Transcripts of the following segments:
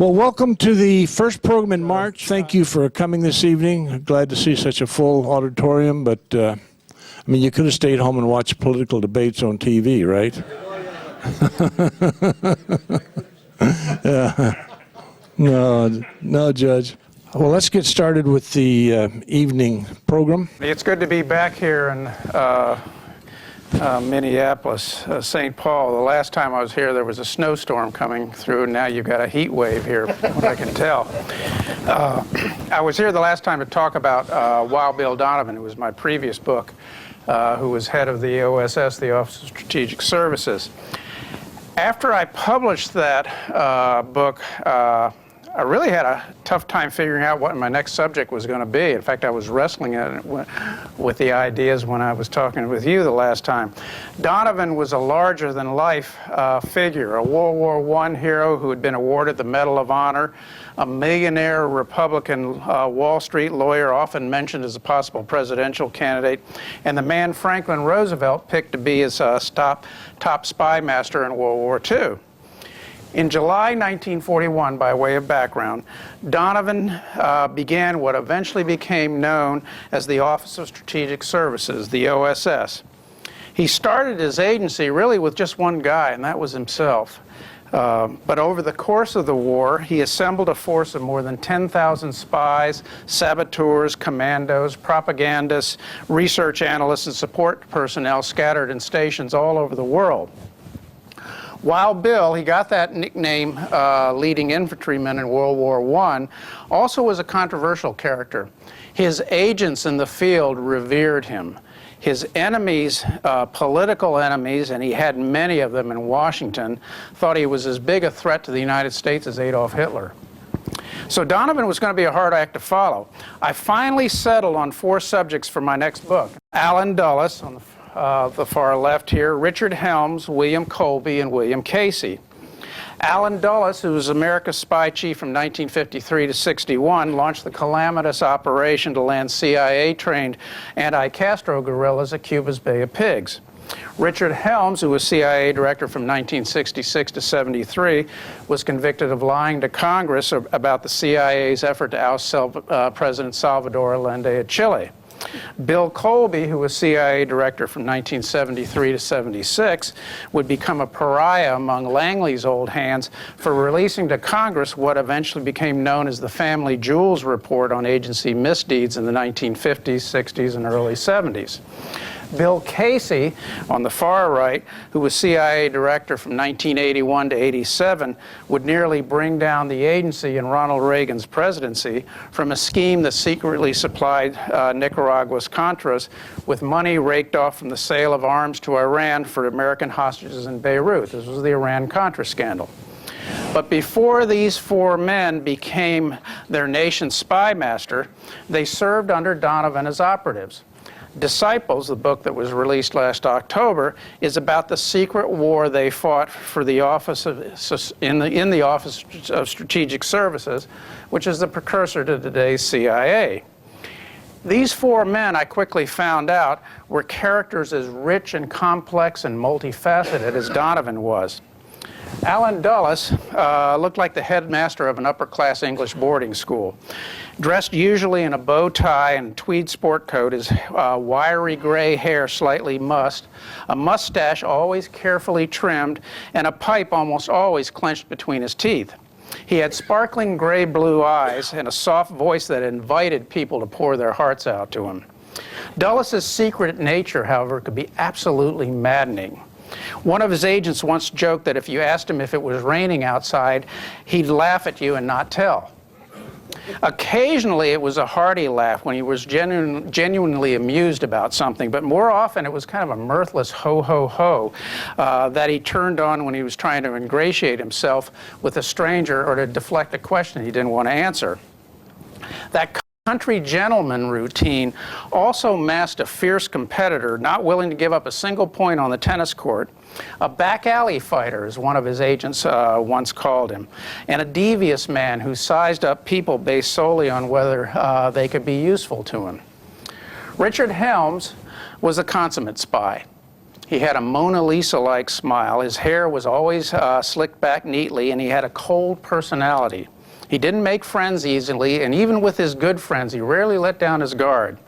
Well, welcome to the first program in March. Thank you for coming this evening. Glad to see such a full auditorium, but I mean, you could have stayed home and watched political debates on TV, right? No, Judge. Well, let's get started with the evening program. It's good to be back here in Minneapolis, St. Paul. The last time I was here, there was a snowstorm coming through, and now you've got a heat wave here, from what I can tell. I was here the last time to talk about Wild Bill Donovan, who was my previous book, who was head of the OSS, the Office of Strategic Services. After I published that book, I really had a tough time figuring out what my next subject was going to be. In fact, I was wrestling with the ideas when I was talking with you the last time. Donovan was a larger-than-life figure, a World War I hero who had been awarded the Medal of Honor, a millionaire Republican Wall Street lawyer often mentioned as a possible presidential candidate, and the man Franklin Roosevelt picked to be his top spy master in World War II. In July 1941, by way of background, Donovan began what eventually became known as the Office of Strategic Services, the OSS. He started his agency really with just one guy, and that was himself. But over the course of the war, he assembled a force of more than 10,000 spies, saboteurs, commandos, propagandists, research analysts, and support personnel scattered in stations all over the world. Wild Bill, he got that nickname, leading infantryman in World War I, also was a controversial character. His agents in the field revered him. His enemies, political enemies, and he had many of them in Washington, thought he was as big a threat to the United States as Adolf Hitler. So Donovan was going to be a hard act to follow. I finally settled on 4 subjects for my next book. Allen Dulles, on the far left here, Richard Helms, William Colby, and William Casey. Allen Dulles, who was America's spy chief from 1953 to 61, launched the calamitous operation to land CIA-trained anti-Castro guerrillas at Cuba's Bay of Pigs. Richard Helms, who was CIA director from 1966 to 73, was convicted of lying to Congress about the CIA's effort to oust President Salvador Allende of Chile. Bill Colby, who was CIA director from 1973 to 76, would become a pariah among Langley's old hands for releasing to Congress what eventually became known as the Family Jewels Report on agency misdeeds in the 1950s, 60s, and early 70s. Bill Casey, on the far right, who was CIA director from 1981 to 87, would nearly bring down the agency in Ronald Reagan's presidency from a scheme that secretly supplied Nicaragua's Contras with money raked off from the sale of arms to Iran for American hostages in Beirut. This was the Iran-Contra scandal. But before these 4 men became their nation's spy master, they served under Donovan as operatives. Disciples, the book that was released last October, is about the secret war they fought for the Office of the Office of Strategic Services, which is the precursor to today's CIA. These 4 men, I quickly found out, were characters as rich and complex and multifaceted as Donovan was. Allen Dulles looked like the headmaster of an upper-class English boarding school. Dressed usually in a bow tie and tweed sport coat, his wiry gray hair slightly mussed, a mustache always carefully trimmed, and a pipe almost always clenched between his teeth. He had sparkling gray-blue eyes and a soft voice that invited people to pour their hearts out to him. Dulles' secret nature, however, could be absolutely maddening. One of his agents once joked that if you asked him if it was raining outside, he'd laugh at you and not tell. Occasionally, it was a hearty laugh when he was genuinely amused about something, but more often it was kind of a mirthless ho-ho-ho that he turned on when he was trying to ingratiate himself with a stranger or to deflect a question he didn't want to answer. That country gentleman routine also masked a fierce competitor not willing to give up a single point on the tennis court, a back alley fighter, as one of his agents once called him, and a devious man who sized up people based solely on whether they could be useful to him. Richard Helms was a consummate spy. He had a Mona Lisa-like smile. His hair was always slicked back neatly, and he had a cold personality. He didn't make friends easily, and even with his good friends, he rarely let down his guard.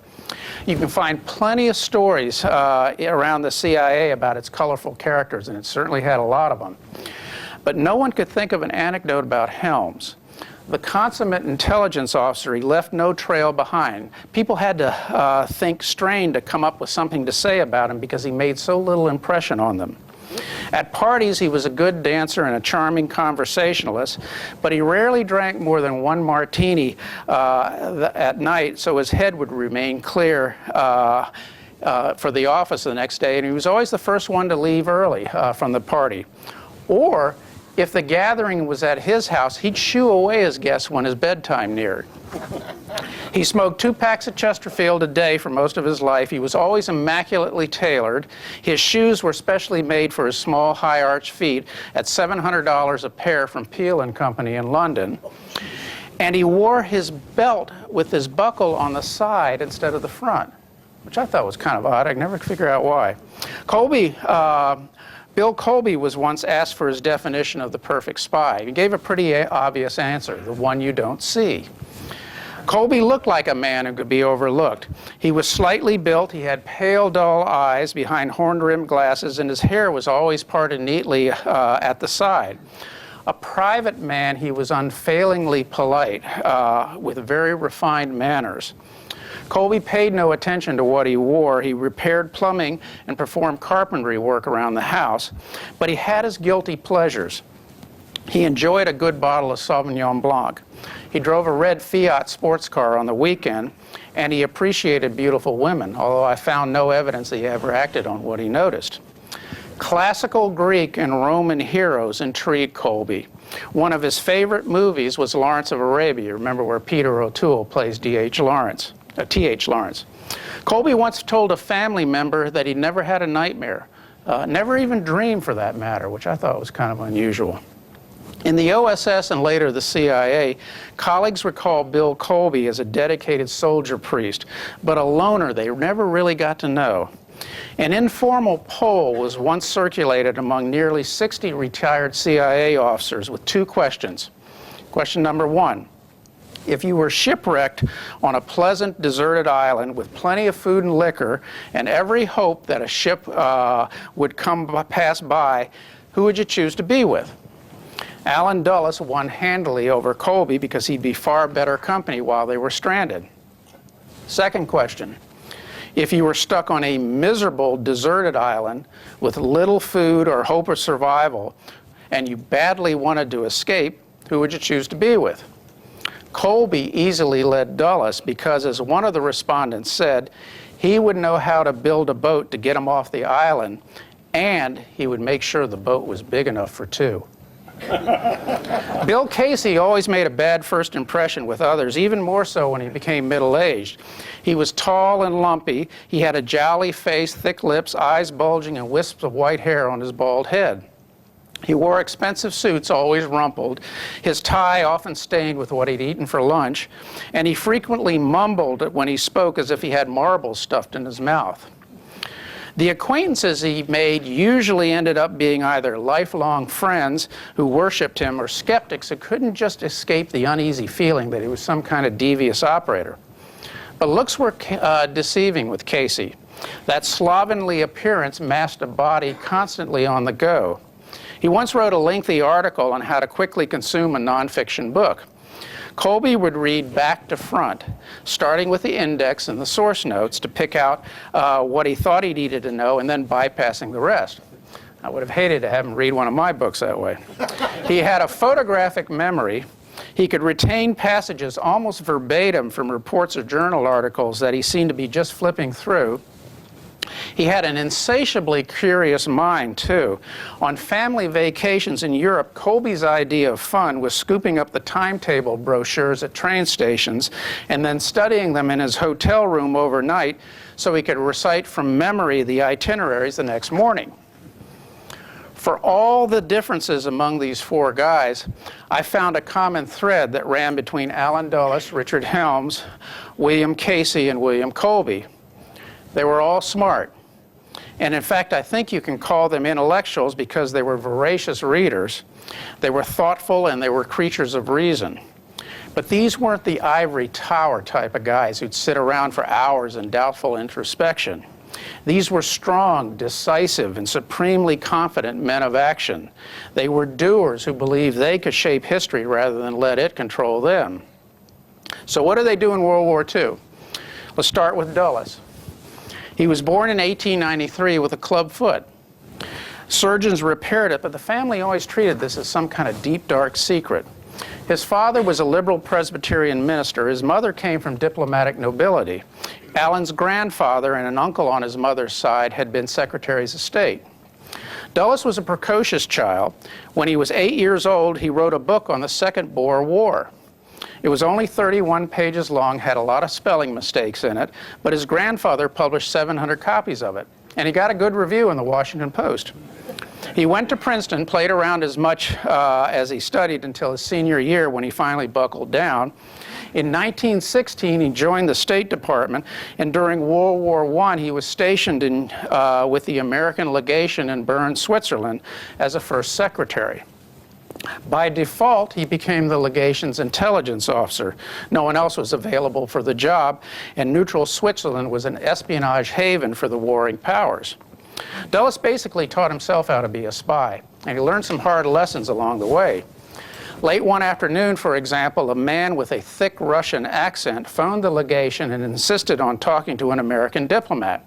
You can find plenty of stories around the CIA about its colorful characters, and it certainly had a lot of them. But no one could think of an anecdote about Helms. The consummate intelligence officer, he left no trail behind. People had to think strained to come up with something to say about him because he made so little impression on them. At parties, he was a good dancer and a charming conversationalist, but he rarely drank more than one martini at night, so his head would remain clear for the office the next day, and he was always the first one to leave early from the party. Or, if the gathering was at his house, he'd shoo away his guests when his bedtime neared. He smoked 2 packs of Chesterfield a day for most of his life. He was always immaculately tailored. His shoes were specially made for his small, high-arched feet at $700 a pair from Peel & Company in London. And he wore his belt with his buckle on the side instead of the front, which I thought was kind of odd. I could never figure out why. Bill Colby was once asked for his definition of the perfect spy. He gave a pretty obvious answer: the one you don't see. Colby looked like a man who could be overlooked. He was slightly built, he had pale, dull eyes behind horn-rimmed glasses, and his hair was always parted neatly at the side. A private man, he was unfailingly polite, with very refined manners. Colby paid no attention to what he wore. He repaired plumbing and performed carpentry work around the house, but he had his guilty pleasures. He enjoyed a good bottle of Sauvignon Blanc. He drove a red Fiat sports car on the weekend, and he appreciated beautiful women, although I found no evidence that he ever acted on what he noticed. Classical Greek and Roman heroes intrigued Colby. One of his favorite movies was Lawrence of Arabia. Remember, where Peter O'Toole plays T.H. Lawrence. Colby once told a family member that he never had a nightmare, never even dreamed for that matter, which I thought was kind of unusual. In the OSS and later the CIA, colleagues recall Bill Colby as a dedicated soldier priest, but a loner they never really got to know. An informal poll was once circulated among nearly 60 retired CIA officers with 2 questions. Question number 1. If you were shipwrecked on a pleasant, deserted island with plenty of food and liquor and every hope that a ship would pass by, who would you choose to be with? Alan Dulles won handily over Colby because he'd be far better company while they were stranded. Second question. If you were stuck on a miserable, deserted island with little food or hope of survival, and you badly wanted to escape, who would you choose to be with? Colby easily led Dulles because, as one of the respondents said, he would know how to build a boat to get him off the island, and he would make sure the boat was big enough for 2. Bill Casey always made a bad first impression with others, even more so when he became middle-aged. He was tall and lumpy. He had a jolly face, thick lips, eyes bulging, and wisps of white hair on his bald head. He wore expensive suits, always rumpled, his tie often stained with what he'd eaten for lunch, and he frequently mumbled when he spoke as if he had marbles stuffed in his mouth. The acquaintances he made usually ended up being either lifelong friends who worshipped him or skeptics who couldn't just escape the uneasy feeling that he was some kind of devious operator. But looks were deceiving with Casey. That slovenly appearance masked a body constantly on the go. He once wrote a lengthy article on how to quickly consume a nonfiction book. Colby would read back to front, starting with the index and the source notes to pick out what he thought he needed to know and then bypassing the rest. I would have hated to have him read one of my books that way. He had a photographic memory. He could retain passages almost verbatim from reports or journal articles that he seemed to be just flipping through. He had an insatiably curious mind, too. On family vacations in Europe, Colby's idea of fun was scooping up the timetable brochures at train stations and then studying them in his hotel room overnight so he could recite from memory the itineraries the next morning. For all the differences among these 4 guys, I found a common thread that ran between Alan Dulles, Richard Helms, William Casey, and William Colby. They were all smart. And in fact, I think you can call them intellectuals because they were voracious readers. They were thoughtful and they were creatures of reason. But these weren't the ivory tower type of guys who'd sit around for hours in doubtful introspection. These were strong, decisive, and supremely confident men of action. They were doers who believed they could shape history rather than let it control them. So what did they do in World War II? Let's start with Dulles. He was born in 1893 with a club foot. Surgeons repaired it, but the family always treated this as some kind of deep, dark secret. His father was a liberal Presbyterian minister. His mother came from diplomatic nobility. Alan's grandfather and an uncle on his mother's side had been secretaries of state. Dulles was a precocious child. When he was 8 years old, he wrote a book on the Second Boer War. It was only 31 pages long, had a lot of spelling mistakes in it, but his grandfather published 700 copies of it, and he got a good review in the Washington Post. He went to Princeton, played around as much as he studied until his senior year when he finally buckled down. In 1916, he joined the State Department, and during World War I, he was stationed with the American legation in Bern, Switzerland, as a first secretary. By default, he became the legation's intelligence officer. No one else was available for the job, and neutral Switzerland was an espionage haven for the warring powers. Dulles basically taught himself how to be a spy, and he learned some hard lessons along the way. Late one afternoon, for example, a man with a thick Russian accent phoned the legation and insisted on talking to an American diplomat.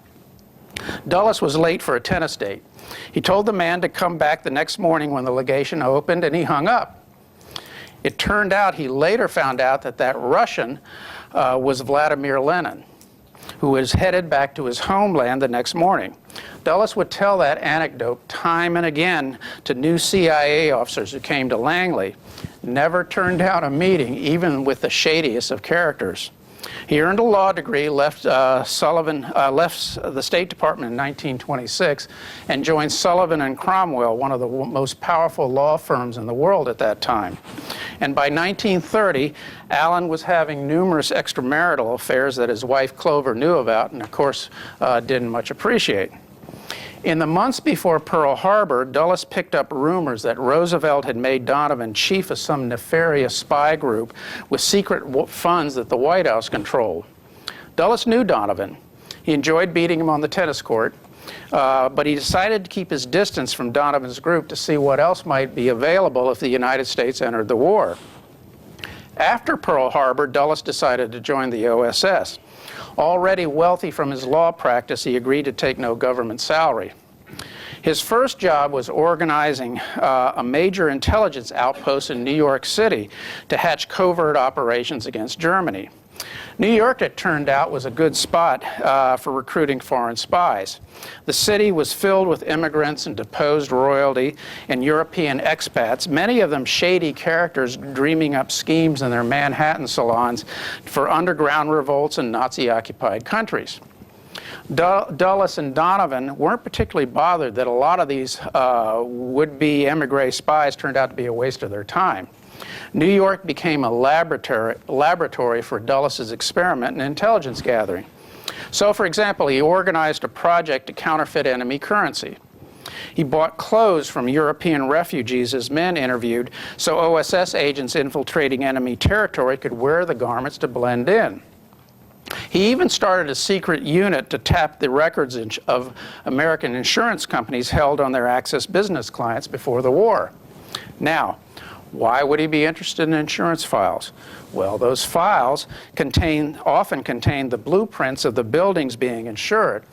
Dulles was late for a tennis date. He told the man to come back the next morning when the legation opened, and he hung up. It turned out, he later found out that that Russian was Vladimir Lenin, who was headed back to his homeland the next morning. Dulles would tell that anecdote time and again to new CIA officers who came to Langley. Never turned down a meeting, even with the shadiest of characters. He earned a law degree, left the State Department in 1926, and joined Sullivan and Cromwell, one of the most powerful law firms in the world at that time. And by 1930, Allen was having numerous extramarital affairs that his wife Clover knew about and, of course, didn't much appreciate. In the months before Pearl Harbor, Dulles picked up rumors that Roosevelt had made Donovan chief of some nefarious spy group with secret funds that the White House controlled. Dulles knew Donovan. He enjoyed beating him on the tennis court, but he decided to keep his distance from Donovan's group to see what else might be available if the United States entered the war. After Pearl Harbor, Dulles decided to join the OSS. Already wealthy from his law practice, he agreed to take no government salary. His first job was organizing a major intelligence outpost in New York City to hatch covert operations against Germany. New York, it turned out, was a good spot for recruiting foreign spies. The city was filled with immigrants and deposed royalty and European expats, many of them shady characters dreaming up schemes in their Manhattan salons for underground revolts in Nazi-occupied countries. Dulles and Donovan weren't particularly bothered that a lot of these would-be emigre spies turned out to be a waste of their time. New York became a laboratory for Dulles' experiment in intelligence gathering. So, for example, he organized a project to counterfeit enemy currency. He bought clothes from European refugees his men interviewed so OSS agents infiltrating enemy territory could wear the garments to blend in. He even started a secret unit to tap the records of American insurance companies held on their Axis business clients before the war. Now, why would he be interested in insurance files? Well, those files often contain the blueprints of the buildings being insured.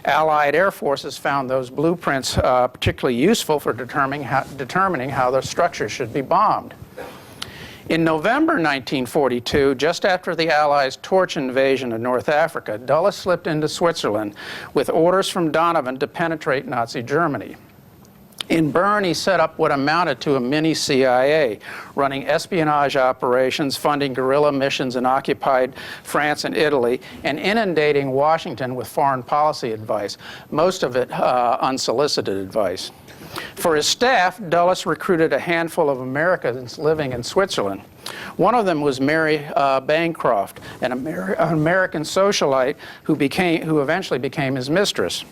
Allied air forces found those blueprints particularly useful for determining how the structure should be bombed. In November 1942, just after the Allies' torch invasion of North Africa, Dulles slipped into Switzerland with orders from Donovan to penetrate Nazi Germany. In Bern, he set up what amounted to a mini CIA, running espionage operations, funding guerrilla missions in occupied France and Italy, and inundating Washington with foreign policy advice, most of it unsolicited advice. For his staff, Dulles recruited a handful of Americans living in Switzerland. One of them was Mary Bancroft, an American socialite who eventually became his mistress.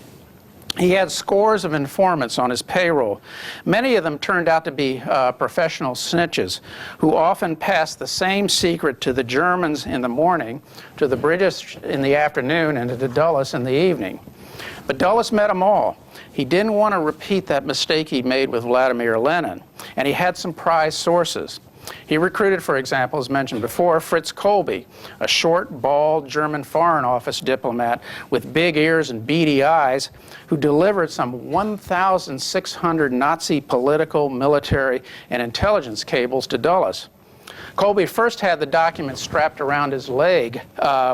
He had scores of informants on his payroll. Many of them turned out to be professional snitches who often passed the same secret to the Germans in the morning, to the British in the afternoon, and to Dulles in the evening. But Dulles met them all. He didn't want to repeat that mistake he'd made with Vladimir Lenin, and he had some prized sources. He recruited, for example, as mentioned before, Fritz Colby, a short, bald German Foreign Office diplomat with big ears and beady eyes, who delivered some 1,600 Nazi political, military, and intelligence cables to Dulles. Colby first had the documents strapped around his leg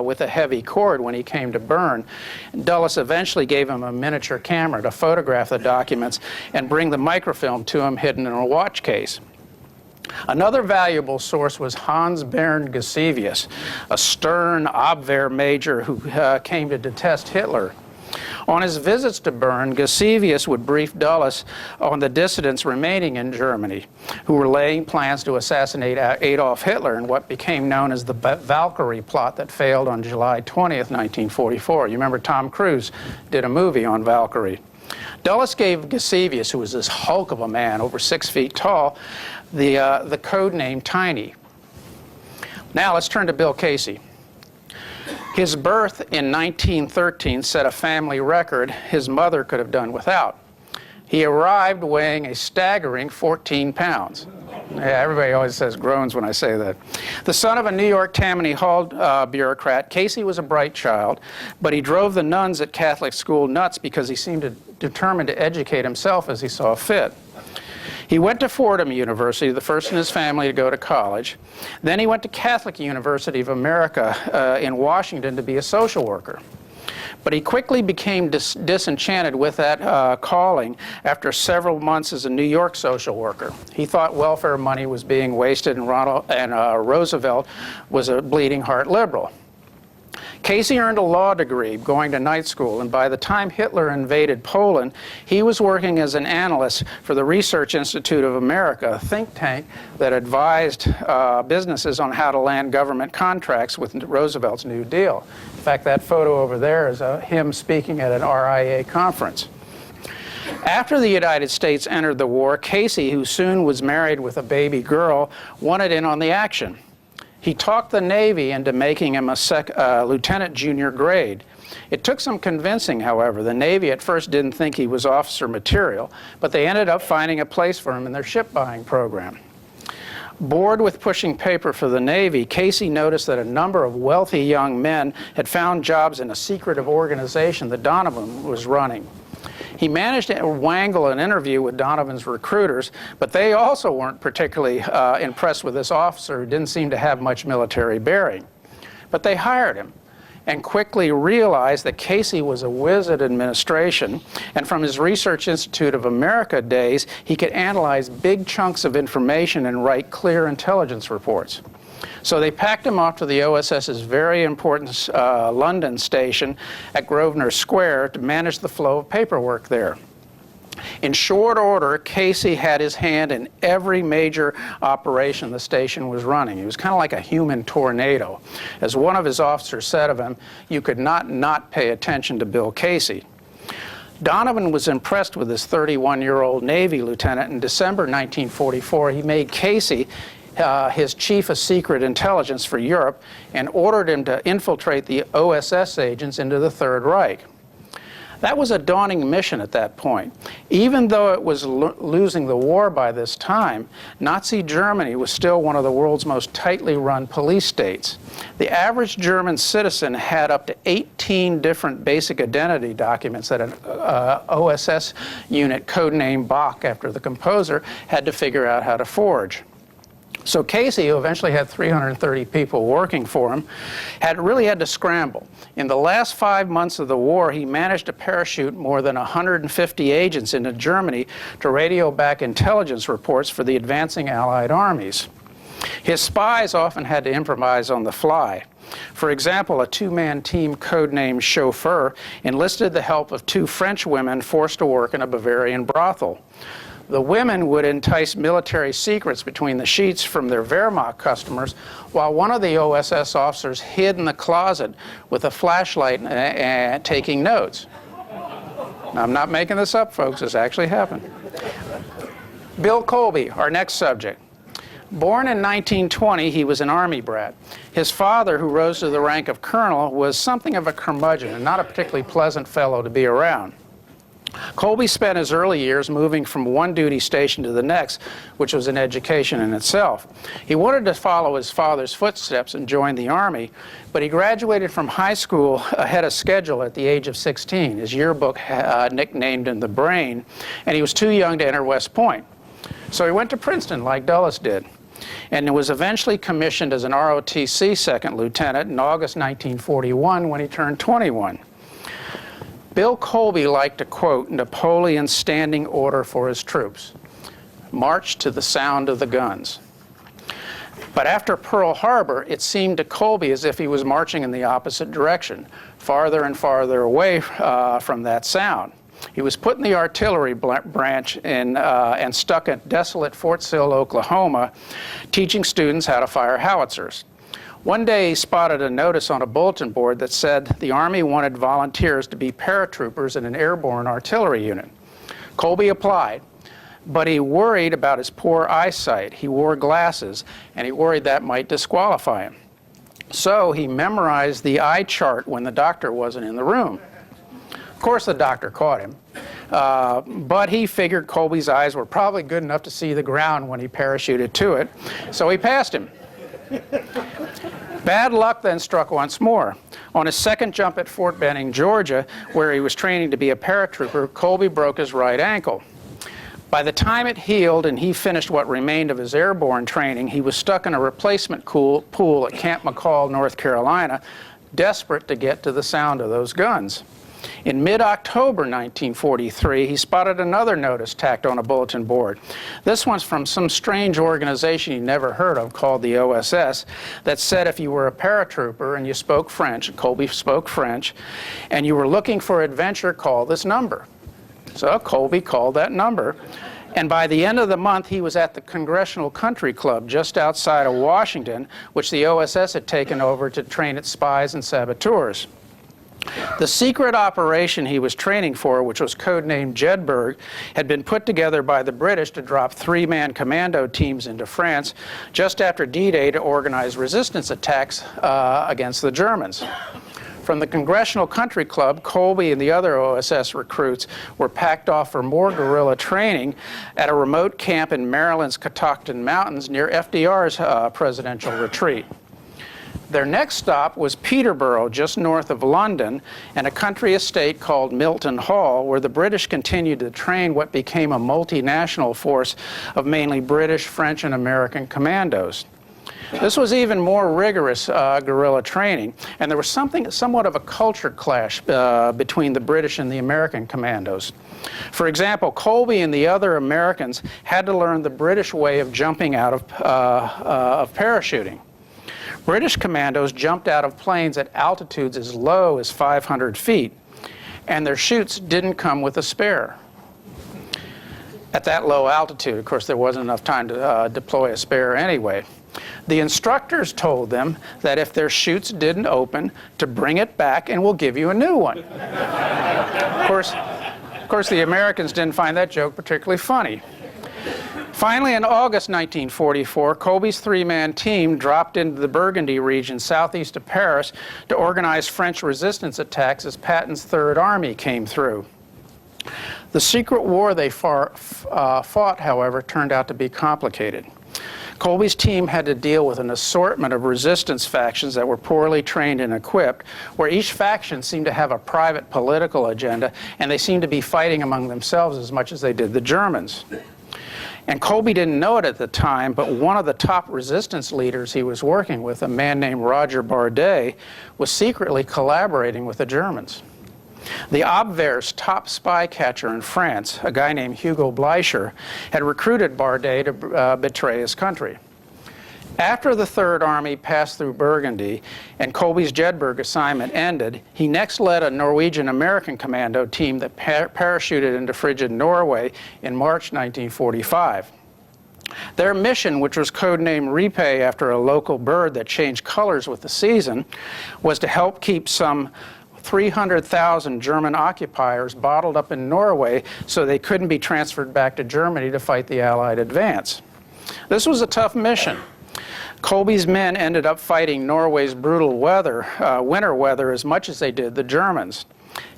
with a heavy cord when he came to Bern. Dulles eventually gave him a miniature camera to photograph the documents and bring the microfilm to him hidden in a watch case. Another valuable source was Hans Bernd Gisevius, a stern Abwehr major who came to detest Hitler. On his visits to Bern, Gisevius would brief Dulles on the dissidents remaining in Germany, who were laying plans to assassinate Adolf Hitler in what became known as the Valkyrie plot that failed on July 20th, 1944. You remember Tom Cruise did a movie on Valkyrie. Dulles gave Gisevius, who was this hulk of a man, over 6 feet tall, the code name Tiny. Now let's turn to Bill Casey. His birth in 1913 set a family record his mother could have done without. He arrived weighing a staggering 14 pounds. Yeah, everybody always says groans when I say that. The son of a New York Tammany Hall bureaucrat, Casey was a bright child, but he drove the nuns at Catholic school nuts because he seemed determined to educate himself as he saw fit. He went to Fordham University, the first in his family to go to college. Then he went to Catholic University of America in Washington to be a social worker. But he quickly became disenchanted with that calling after several months as a New York social worker. He thought welfare money was being wasted and Roosevelt was a bleeding heart liberal. Casey earned a law degree going to night school, and by the time Hitler invaded Poland, he was working as an analyst for the Research Institute of America, a think tank that advised businesses on how to land government contracts with Roosevelt's New Deal. In fact, that photo over there is him speaking at an RIA conference. After the United States entered the war, Casey, who soon was married with a baby girl, wanted in on the action. He talked the Navy into making him a lieutenant junior grade. It took some convincing, however. The Navy at first didn't think he was officer material, but they ended up finding a place for him in their ship buying program. Bored with pushing paper for the Navy, Casey noticed that a number of wealthy young men had found jobs in a secretive organization that Donovan was running. He managed to wangle an interview with Donovan's recruiters, but they also weren't particularly impressed with this officer who didn't seem to have much military bearing. But they hired him and quickly realized that Casey was a whiz at administration, and from his Research Institute of America days, he could analyze big chunks of information and write clear intelligence reports. So they packed him off to the OSS's very important London station at Grosvenor Square to manage the flow of paperwork there. In short order, Casey had his hand in every major operation the station was running. He was kind of like a human tornado. As one of his officers said of him, you could not pay attention to Bill Casey. Donovan was impressed with this 31-year-old Navy lieutenant. In December 1944, he made Casey his chief of secret intelligence for Europe and ordered him to infiltrate the OSS agents into the Third Reich. That was a daunting mission at that point. Even though it was losing the war by this time, Nazi Germany was still one of the world's most tightly run police states. The average German citizen had up to 18 different basic identity documents that an OSS unit, codenamed Bach after the composer, had to figure out how to forge. So Casey, who eventually had 330 people working for him, really had to scramble. In the last 5 months of the war, he managed to parachute more than 150 agents into Germany to radio back intelligence reports for the advancing Allied armies. His spies often had to improvise on the fly. For example, a two-man team codenamed Chauffeur enlisted the help of 2 French women forced to work in a Bavarian brothel. The women would entice military secrets between the sheets from their Wehrmacht customers, while one of the OSS officers hid in the closet with a flashlight and taking notes. I'm not making this up, folks. This actually happened. Bill Colby, our next subject. Born in 1920, he was an Army brat. His father, who rose to the rank of colonel, was something of a curmudgeon and not a particularly pleasant fellow to be around. Colby spent his early years moving from one duty station to the next, which was an education in itself. He wanted to follow his father's footsteps and join the Army, but he graduated from high school ahead of schedule at the age of 16. His yearbook nicknamed him the Brain, and he was too young to enter West Point. So he went to Princeton like Dulles did, and was eventually commissioned as an ROTC second lieutenant in August 1941 when he turned 21. Bill Colby liked to quote Napoleon's standing order for his troops: march to the sound of the guns. But after Pearl Harbor, it seemed to Colby as if he was marching in the opposite direction, farther and farther away from that sound. He was put in the artillery branch and stuck at desolate Fort Sill, Oklahoma, teaching students how to fire howitzers. One day he spotted a notice on a bulletin board that said the Army wanted volunteers to be paratroopers in an airborne artillery unit. Colby applied, but he worried about his poor eyesight. He wore glasses, and he worried that might disqualify him. So he memorized the eye chart when the doctor wasn't in the room. Of course, the doctor caught him, but he figured Colby's eyes were probably good enough to see the ground when he parachuted to it, so he passed him. Bad luck then struck once more. On his second jump at Fort Benning, Georgia, where he was training to be a paratrooper, Colby broke his right ankle. By the time it healed and he finished what remained of his airborne training, he was stuck in a replacement pool at Camp McCall, North Carolina, desperate to get to the sound of those guns. In mid-October 1943, he spotted another notice tacked on a bulletin board. This one's from some strange organization he never heard of called the OSS that said if you were a paratrooper and you spoke French, Colby spoke French, and you were looking for adventure, call this number. So Colby called that number, and by the end of the month, he was at the Congressional Country Club just outside of Washington, which the OSS had taken over to train its spies and saboteurs. The secret operation he was training for, which was codenamed Jedburgh, had been put together by the British to drop three-man commando teams into France just after D-Day to organize resistance attacks against the Germans. From the Congressional Country Club, Colby and the other OSS recruits were packed off for more guerrilla training at a remote camp in Maryland's Catoctin Mountains near FDR's presidential retreat. Their next stop was Peterborough, just north of London, and a country estate called Milton Hall, where the British continued to train what became a multinational force of mainly British, French, and American commandos. This was even more rigorous guerrilla training, and there was somewhat of a culture clash between the British and the American commandos. For example, Colby and the other Americans had to learn the British way of jumping out of parachuting. British commandos jumped out of planes at altitudes as low as 500 feet, and their chutes didn't come with a spare. At that low altitude, of course, there wasn't enough time to deploy a spare anyway. The instructors told them that if their chutes didn't open, to bring it back and we'll give you a new one. Of course, the Americans didn't find that joke particularly funny. Finally, in August 1944, Colby's three-man team dropped into the Burgundy region southeast of Paris to organize French resistance attacks as Patton's Third Army came through. The secret war they fought, however, turned out to be complicated. Colby's team had to deal with an assortment of resistance factions that were poorly trained and equipped, where each faction seemed to have a private political agenda, and they seemed to be fighting among themselves as much as they did the Germans. And Colby didn't know it at the time, but one of the top resistance leaders he was working with, a man named Roger Bardet, was secretly collaborating with the Germans. The Abwehr's top spy catcher in France, a guy named Hugo Bleicher, had recruited Bardet to betray his country. After the Third Army passed through Burgundy and Colby's Jedburgh assignment ended, he next led a Norwegian-American commando team that parachuted into frigid Norway in March 1945. Their mission, which was codenamed Repay after a local bird that changed colors with the season, was to help keep some 300,000 German occupiers bottled up in Norway so they couldn't be transferred back to Germany to fight the Allied advance. This was a tough mission. Colby's men ended up fighting Norway's brutal winter weather as much as they did the Germans.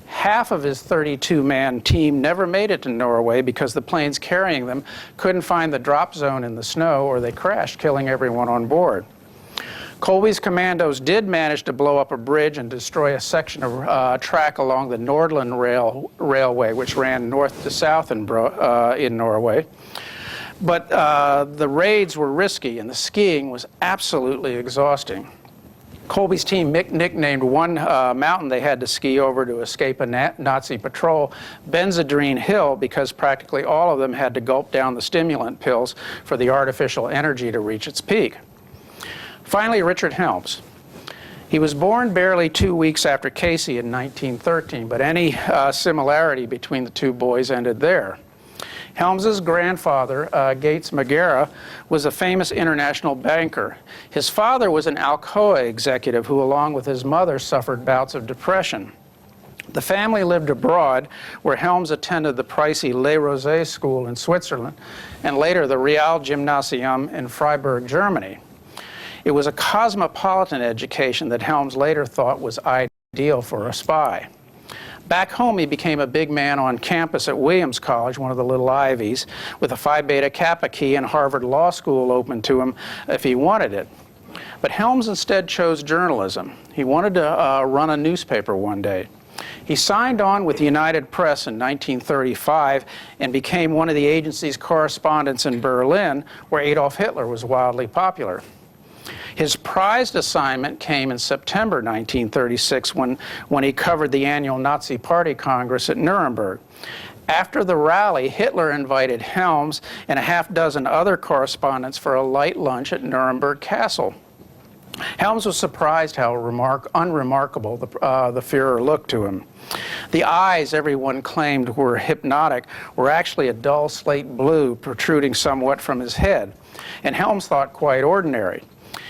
Half of his 32-man team never made it to Norway because the planes carrying them couldn't find the drop zone in the snow, or they crashed, killing everyone on board. Colby's commandos did manage to blow up a bridge and destroy a section of track along the Nordland Railway, which ran north to south in Norway. But the raids were risky, and the skiing was absolutely exhausting. Colby's team nicknamed one mountain they had to ski over to escape a Nazi patrol Benzedrine Hill, because practically all of them had to gulp down the stimulant pills for the artificial energy to reach its peak. Finally, Richard Helms. He was born barely 2 weeks after Casey in 1913, but any similarity between the two boys ended there. Helms's grandfather, Gates Magera, was a famous international banker. His father was an Alcoa executive who, along with his mother, suffered bouts of depression. The family lived abroad, where Helms attended the pricey Les Rosés school in Switzerland, and later the Real Gymnasium in Freiburg, Germany. It was a cosmopolitan education that Helms later thought was ideal for a spy. Back home, he became a big man on campus at Williams College, one of the little Ivies, with a Phi Beta Kappa key and Harvard Law School open to him if he wanted it. But Helms instead chose journalism. He wanted to run a newspaper one day. He signed on with United Press in 1935 and became one of the agency's correspondents in Berlin, where Adolf Hitler was wildly popular. His prized assignment came in September 1936 when he covered the annual Nazi Party Congress at Nuremberg. After the rally, Hitler invited Helms and a half dozen other correspondents for a light lunch at Nuremberg Castle. Helms was surprised how unremarkable the Führer looked to him. The eyes everyone claimed were hypnotic were actually a dull slate blue protruding somewhat from his head, and Helms thought quite ordinary.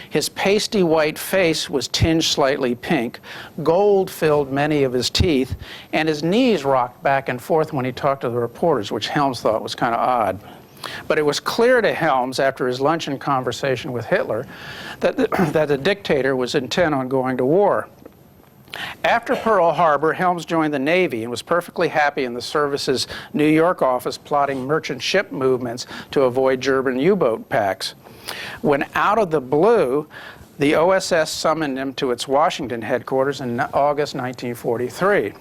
His pasty white face was tinged slightly pink, gold filled many of his teeth, and his knees rocked back and forth when he talked to the reporters, which Helms thought was kind of odd. But it was clear to Helms after his luncheon conversation with Hitler that the dictator was intent on going to war. After Pearl Harbor, Helms joined the Navy and was perfectly happy in the service's New York office plotting merchant ship movements to avoid German U-boat packs. When out of the blue, the OSS summoned him to its Washington headquarters in August 1943.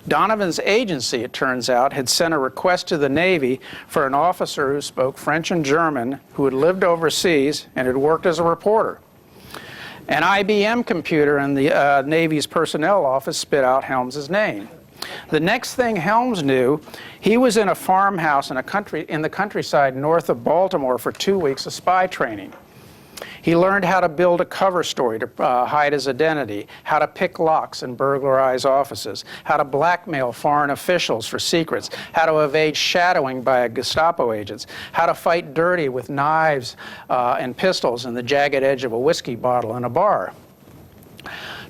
Donovan's agency, it turns out, had sent a request to the Navy for an officer who spoke French and German, who had lived overseas and had worked as a reporter. An IBM computer in the Navy's personnel office spit out Helms's name. The next thing Helms knew, he was in a farmhouse in the countryside north of Baltimore for 2 weeks of spy training. He learned how to build a cover story to hide his identity, how to pick locks and burglarize offices, how to blackmail foreign officials for secrets, how to evade shadowing by Gestapo agents, how to fight dirty with knives and pistols in the jagged edge of a whiskey bottle in a bar.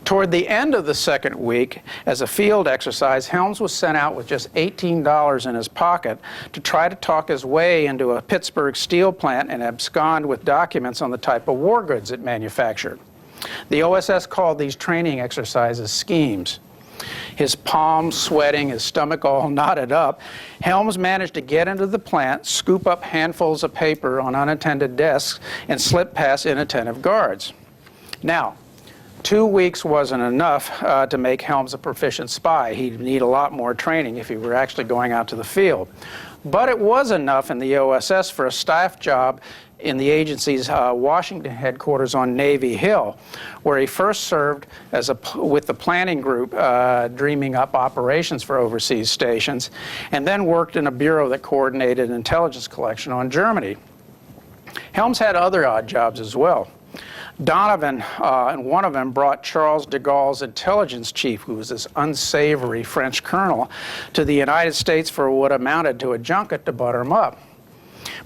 Toward the end of the second week, as a field exercise, Helms was sent out with just $18 in his pocket to try to talk his way into a Pittsburgh steel plant and abscond with documents on the type of war goods it manufactured. The OSS called these training exercises schemes. His palms sweating, his stomach all knotted up, Helms managed to get into the plant, scoop up handfuls of paper on unattended desks, and slip past inattentive guards. Now, 2 weeks wasn't enough to make Helms a proficient spy. He'd need a lot more training if he were actually going out to the field. But it was enough in the OSS for a staff job in the agency's Washington headquarters on Navy Hill, where he first served with the planning group dreaming up operations for overseas stations, and then worked in a bureau that coordinated intelligence collection on Germany. Helms had other odd jobs as well. Donovan, and one of them, brought Charles de Gaulle's intelligence chief, who was this unsavory French colonel, to the United States for what amounted to a junket to butter him up.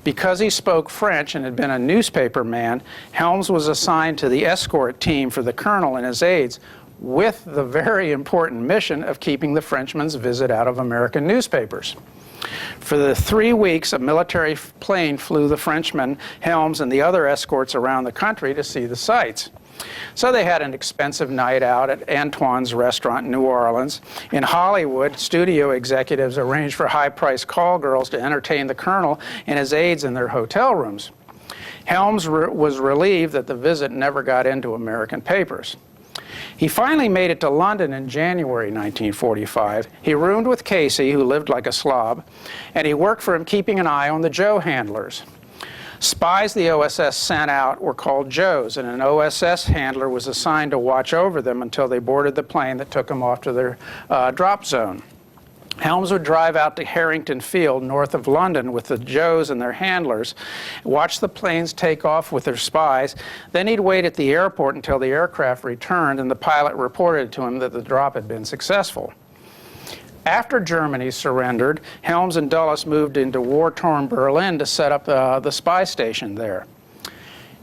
Because he spoke French and had been a newspaper man, Helms was assigned to the escort team for the colonel and his aides, with the very important mission of keeping the Frenchman's visit out of American newspapers. For the 3 weeks, a military plane flew the Frenchman, Helms, and the other escorts around the country to see the sights. So they had an expensive night out at Antoine's restaurant in New Orleans. In Hollywood, studio executives arranged for high-priced call girls to entertain the colonel and his aides in their hotel rooms. Helms was relieved that the visit never got into American papers. He finally made it to London in January 1945. He roomed with Casey, who lived like a slob, and he worked for him keeping an eye on the Joe handlers. Spies the OSS sent out were called Joes, and an OSS handler was assigned to watch over them until they boarded the plane that took them off to their drop zone. Helms would drive out to Harrington Field, north of London, with the Joes and their handlers, watch the planes take off with their spies. Then he'd wait at the airport until the aircraft returned and the pilot reported to him that the drop had been successful. After Germany surrendered, Helms and Dulles moved into war-torn Berlin to set up the spy station there.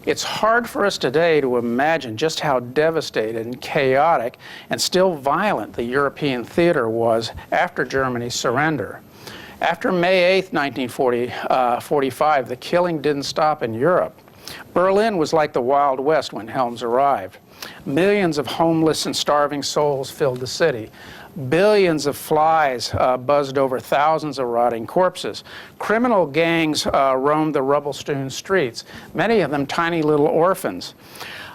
It's hard for us today to imagine just how devastated and chaotic and still violent the European theater was after Germany's surrender. After May 8, 1945, the killing didn't stop in Europe. Berlin was like the Wild West when Helms arrived. Millions of homeless and starving souls filled the city. Billions of flies buzzed over thousands of rotting corpses. Criminal gangs roamed the rubble-strewn streets, many of them tiny little orphans.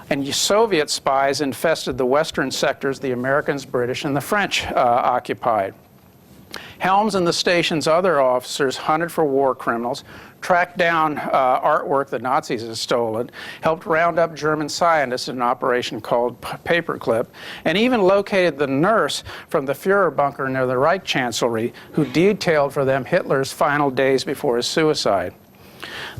And Soviet spies infested the western sectors the Americans, British, and the French occupied. Helms and the station's other officers hunted for war criminals, tracked down artwork the Nazis had stolen, helped round up German scientists in an operation called Paperclip, and even located the nurse from the Führer bunker near the Reich Chancellery who detailed for them Hitler's final days before his suicide.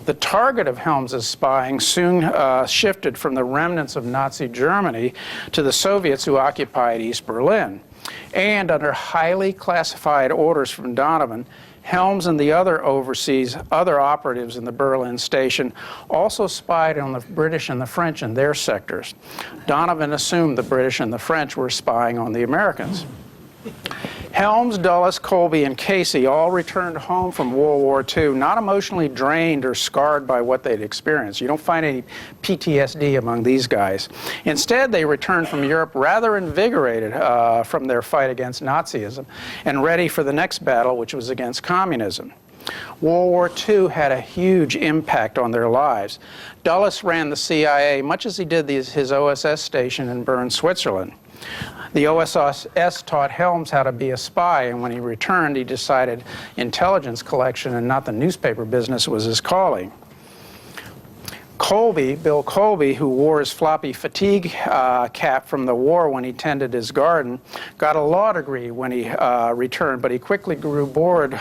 The target of Helms's spying soon shifted from the remnants of Nazi Germany to the Soviets who occupied East Berlin. And under highly classified orders from Donovan, Helms and the other operatives in the Berlin station also spied on the British and the French in their sectors. Donovan assumed the British and the French were spying on the Americans. Helms, Dulles, Colby, and Casey all returned home from World War II not emotionally drained or scarred by what they'd experienced. You don't find any PTSD among these guys. Instead, they returned from Europe rather invigorated from their fight against Nazism and ready for the next battle, which was against communism. World War II had a huge impact on their lives. Dulles ran the CIA much as he did his OSS station in Bern, Switzerland. The OSS taught Helms how to be a spy, and when he returned, he decided intelligence collection and not the newspaper business was his calling. Colby, Bill Colby, who wore his floppy fatigue cap from the war when he tended his garden, got a law degree when he returned, but he quickly grew bored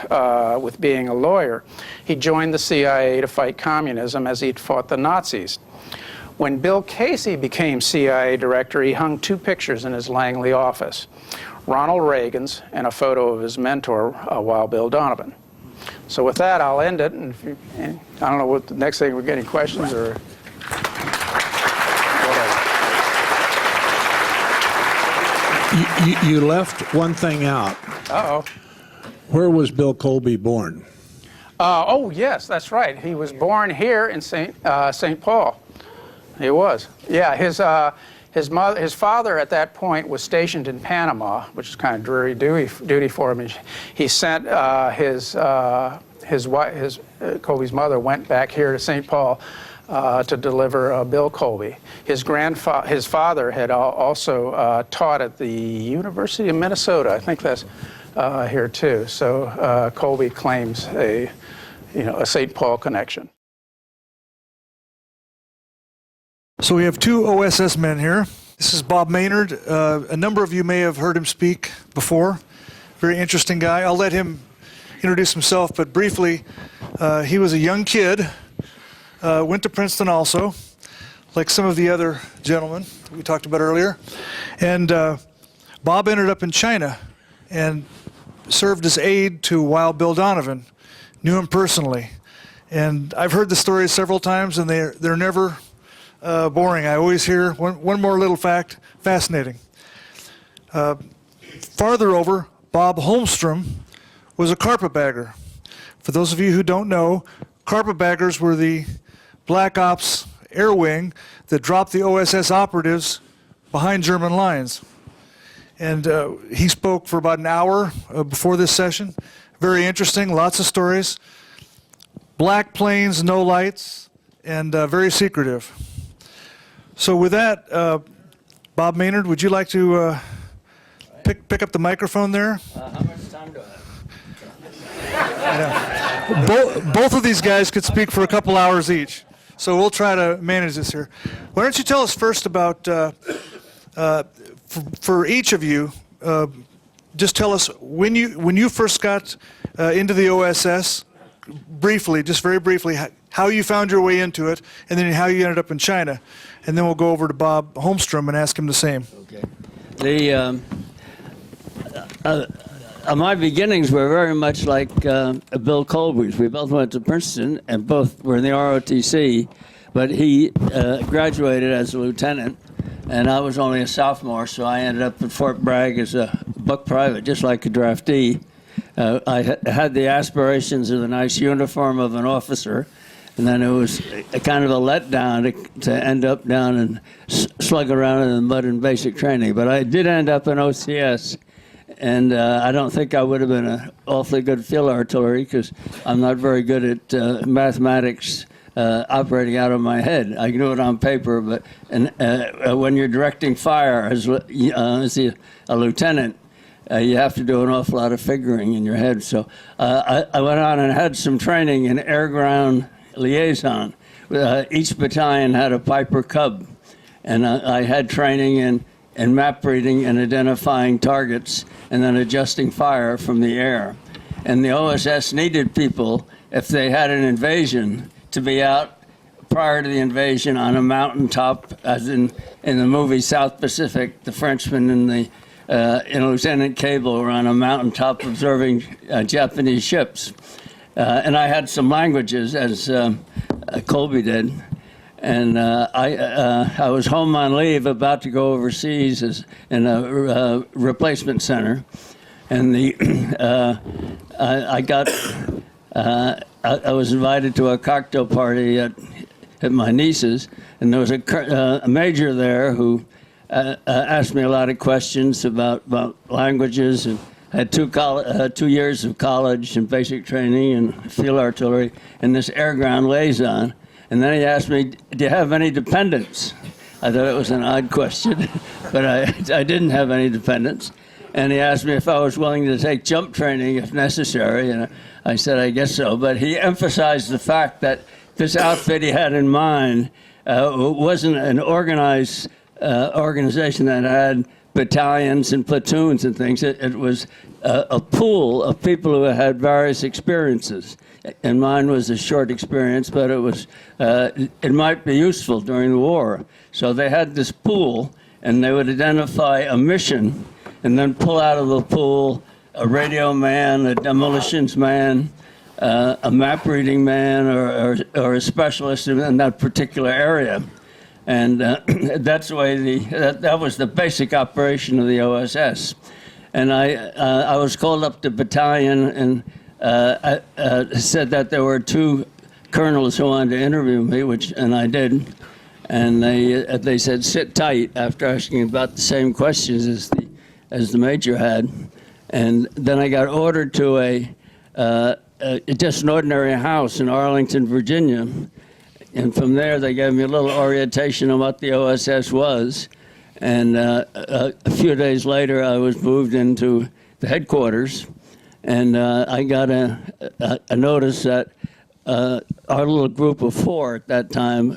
with being a lawyer. He joined the CIA to fight communism as he'd fought the Nazis. When Bill Casey became CIA director, he hung two pictures in his Langley office, Ronald Reagan's and a photo of his mentor, Wild Bill Donovan. So with that, I'll end it. And I don't know what the next thing, we're getting questions or You left one thing out. Uh-oh. Where was Bill Colby born? Oh, yes, that's right. He was born here in St. Paul. He was. Yeah, his father at that point was stationed in Panama, which is kind of dreary duty for him. He sent Colby's mother went back here to St. Paul to deliver Bill Colby. His father had also taught at the University of Minnesota. I think that's here too. So Colby claims a St. Paul connection. So we have two OSS men here. This is Bob Maynard. A number of you may have heard him speak before. Very interesting guy. I'll let him introduce himself, but briefly, he was a young kid, went to Princeton also, like some of the other gentlemen we talked about earlier. And Bob ended up in China and served as aide to Wild Bill Donovan, knew him personally. And I've heard the stories several times, and they're never boring. I always hear one more little fact, fascinating. Farther over, Bob Holmstrom was a carpetbagger. For those of you who don't know, carpetbaggers were the Black Ops air wing that dropped the OSS operatives behind German lines. And he spoke for about an hour before this session. Very interesting, lots of stories. Black planes, no lights, and very secretive. So with that, Bob Maynard, would you like to pick up the microphone there? How much time do I have? Both of these guys could speak for a couple hours each. So we'll try to manage this here. Why don't you tell us first about, for each of you, just tell us when you first got into the OSS, briefly, just very briefly, how you found your way into it, and then how you ended up in China. And then we'll go over to Bob Holmstrom and ask him the same. Okay. My beginnings were very much like Bill Colby's. We both went to Princeton and both were in the ROTC, but he graduated as a lieutenant, and I was only a sophomore, so I ended up at Fort Bragg as a buck private, just like a draftee. I had the aspirations of the nice uniform of an officer, and then it was a kind of a letdown to end up down and slug around in the mud in basic training. But I did end up in OCS, and I don't think I would have been an awfully good field artillery because I'm not very good at mathematics operating out of my head. I can do it on paper, but when you're directing fire as a lieutenant, you have to do an awful lot of figuring in your head. So I went on and had some training in air-ground liaison. Each battalion had a Piper Cub, and I had training in map reading and identifying targets and then adjusting fire from the air. And the OSS needed people, if they had an invasion, to be out prior to the invasion on a mountaintop, as in the movie South Pacific, the Frenchman and the Lieutenant Cable were on a mountaintop observing Japanese ships. And I had some languages, as Colby did. And I was home on leave, about to go overseas in a replacement center. And I was invited to a cocktail party at my niece's, and there was a major there who asked me a lot of questions about languages, and had 2 years of college and basic training and field artillery and this air-ground liaison. And then he asked me, do you have any dependents? I thought it was an odd question, but I didn't have any dependents. And he asked me if I was willing to take jump training if necessary, and I said, I guess so. But he emphasized the fact that this outfit he had in mind wasn't an organized organization that had battalions and platoons and things. It was a pool of people who had various experiences. And mine was a short experience, but it might be useful during the war. So they had this pool, and they would identify a mission, and then pull out of the pool a radio man, a demolitions man, a map reading man, or a specialist in that particular area. And that's the way that was the basic operation of the OSS. And I was called up to battalion, and said that there were 2 colonels who wanted to interview me, and I did. And they said, sit tight, after asking about the same questions as the major had. And then I got ordered to just an ordinary house in Arlington, Virginia. And from there, they gave me a little orientation on what the OSS was. And a few days later, I was moved into the headquarters. And I got a notice that our little group of 4 at that time,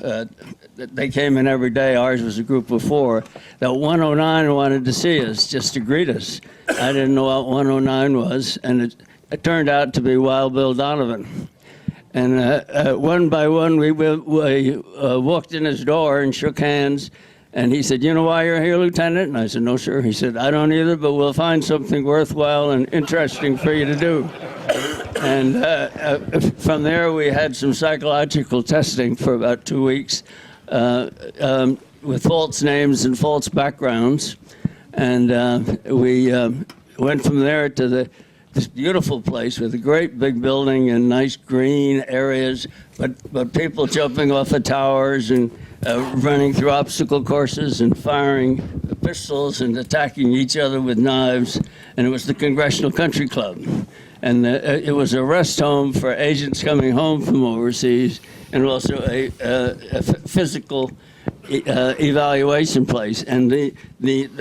they came in every day, ours was a group of 4, that 109 wanted to see us, just to greet us. I didn't know what 109 was, and it turned out to be Wild Bill Donovan. And one by one, we walked in his door and shook hands. And he said, you know why you're here, Lieutenant? And I said, no, sir. He said, I don't either, but we'll find something worthwhile and interesting for you to do. And from there, we had some psychological testing for about 2 weeks with false names and false backgrounds. And we went from there to this beautiful place with a great big building and nice green areas, but people jumping off of towers and running through obstacle courses and firing pistols and attacking each other with knives. And it was the Congressional Country Club. And it was a rest home for agents coming home from overseas, and also a physical evaluation place. And the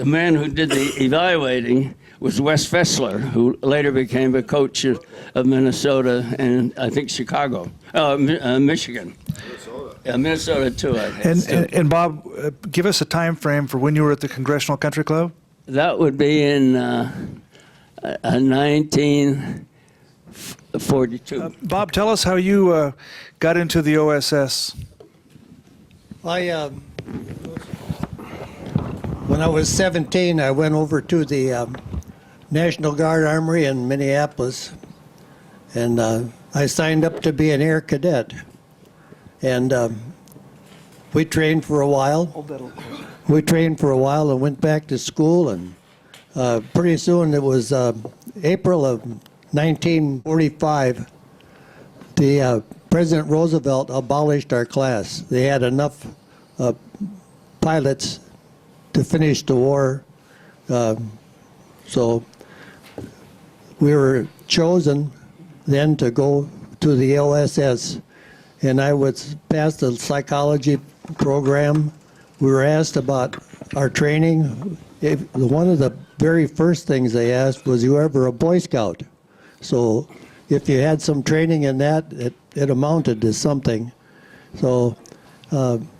man who did the evaluating was Wes Fessler, who later became a coach of Minnesota and I think Chicago, Michigan. Minnesota too, I think. And Bob, give us a time frame for when you were at the Congressional Country Club. That would be in 1942. Bob, tell us how you got into the OSS. When I was 17, I went over to the National Guard Armory in Minneapolis, and I signed up to be an air cadet. And we trained for a while. We trained for a while and went back to school, and pretty soon it was April of 1945. The President Roosevelt abolished our class. They had enough pilots to finish the war, so we were chosen then to go to the OSS, and I was passed the psychology program. We were asked about our training. One of the very first things they asked was, you ever a Boy Scout? So if you had some training in that, it amounted to something. So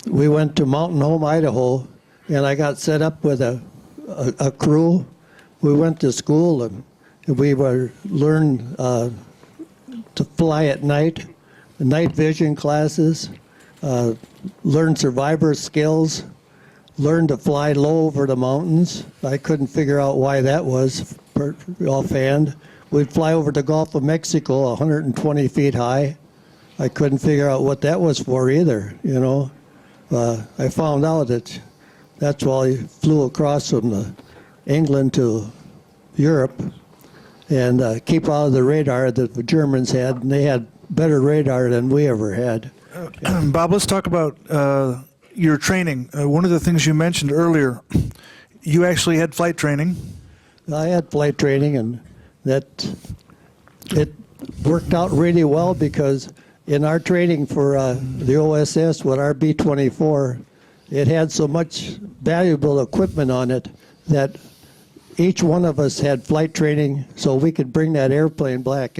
we went to Mountain Home, Idaho, and I got set up with a crew. We went to school, and we learned to fly at night, night vision classes, learned survivor skills, learned to fly low over the mountains. I couldn't figure out why that was offhand. We'd fly over the Gulf of Mexico 120 feet high. I couldn't figure out what that was for either, you know. I found out that that's why I flew across from England to Europe and keep out of the radar that the Germans had, and they had better radar than we ever had. Bob, let's talk about your training. One of the things you mentioned earlier, you actually had flight training. I had flight training, and it worked out really well because in our training for the OSS with our B-24, it had so much valuable equipment on it that each one of us had flight training so we could bring that airplane back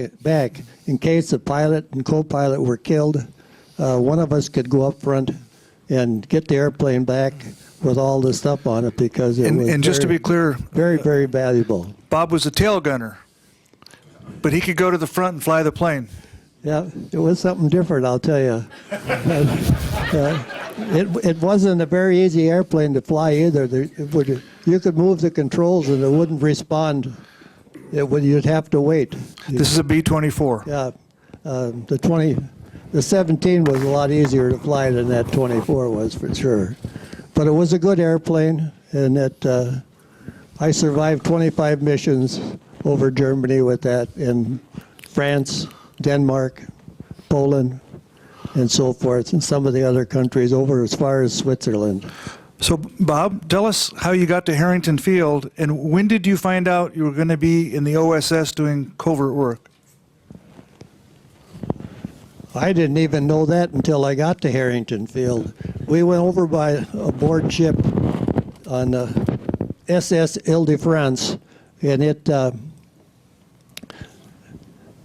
in case the pilot and co-pilot were killed. One of us could go up front and get the airplane back with all the stuff on it because it was just to be clear, very, very valuable. Bob was a tail gunner, but he could go to the front and fly the plane. Yeah, it was something different, I'll tell you. It wasn't a very easy airplane to fly either. You could move the controls and it wouldn't respond. You'd have to wait. This is a B-24. Yeah, the 17 was a lot easier to fly than that 24 was for sure. But it was a good airplane, and I survived 25 missions over Germany with that, in France, Denmark, Poland, and so forth, and some of the other countries over as far as Switzerland. So, Bob, tell us how you got to Harrington Field, and when did you find out you were going to be in the OSS doing covert work? I didn't even know that until I got to Harrington Field. We went over by a board ship on SS Ile-de-France, and it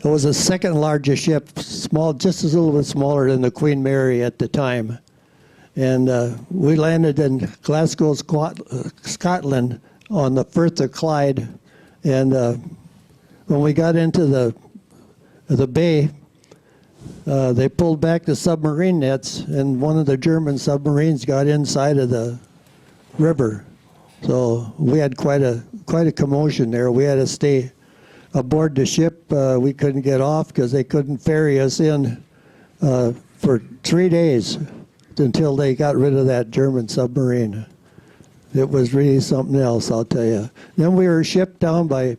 was the second largest ship, small, just a little bit smaller than the Queen Mary at the time. And we landed in Glasgow, Scotland on the Firth of Clyde. And when we got into the bay, they pulled back the submarine nets, and one of the German submarines got inside of the river. So we had quite a commotion there. We had to stay aboard the ship. We couldn't get off because they couldn't ferry us in for 3 days until they got rid of that German submarine. it was really something else, I'll tell you. Then we were shipped down by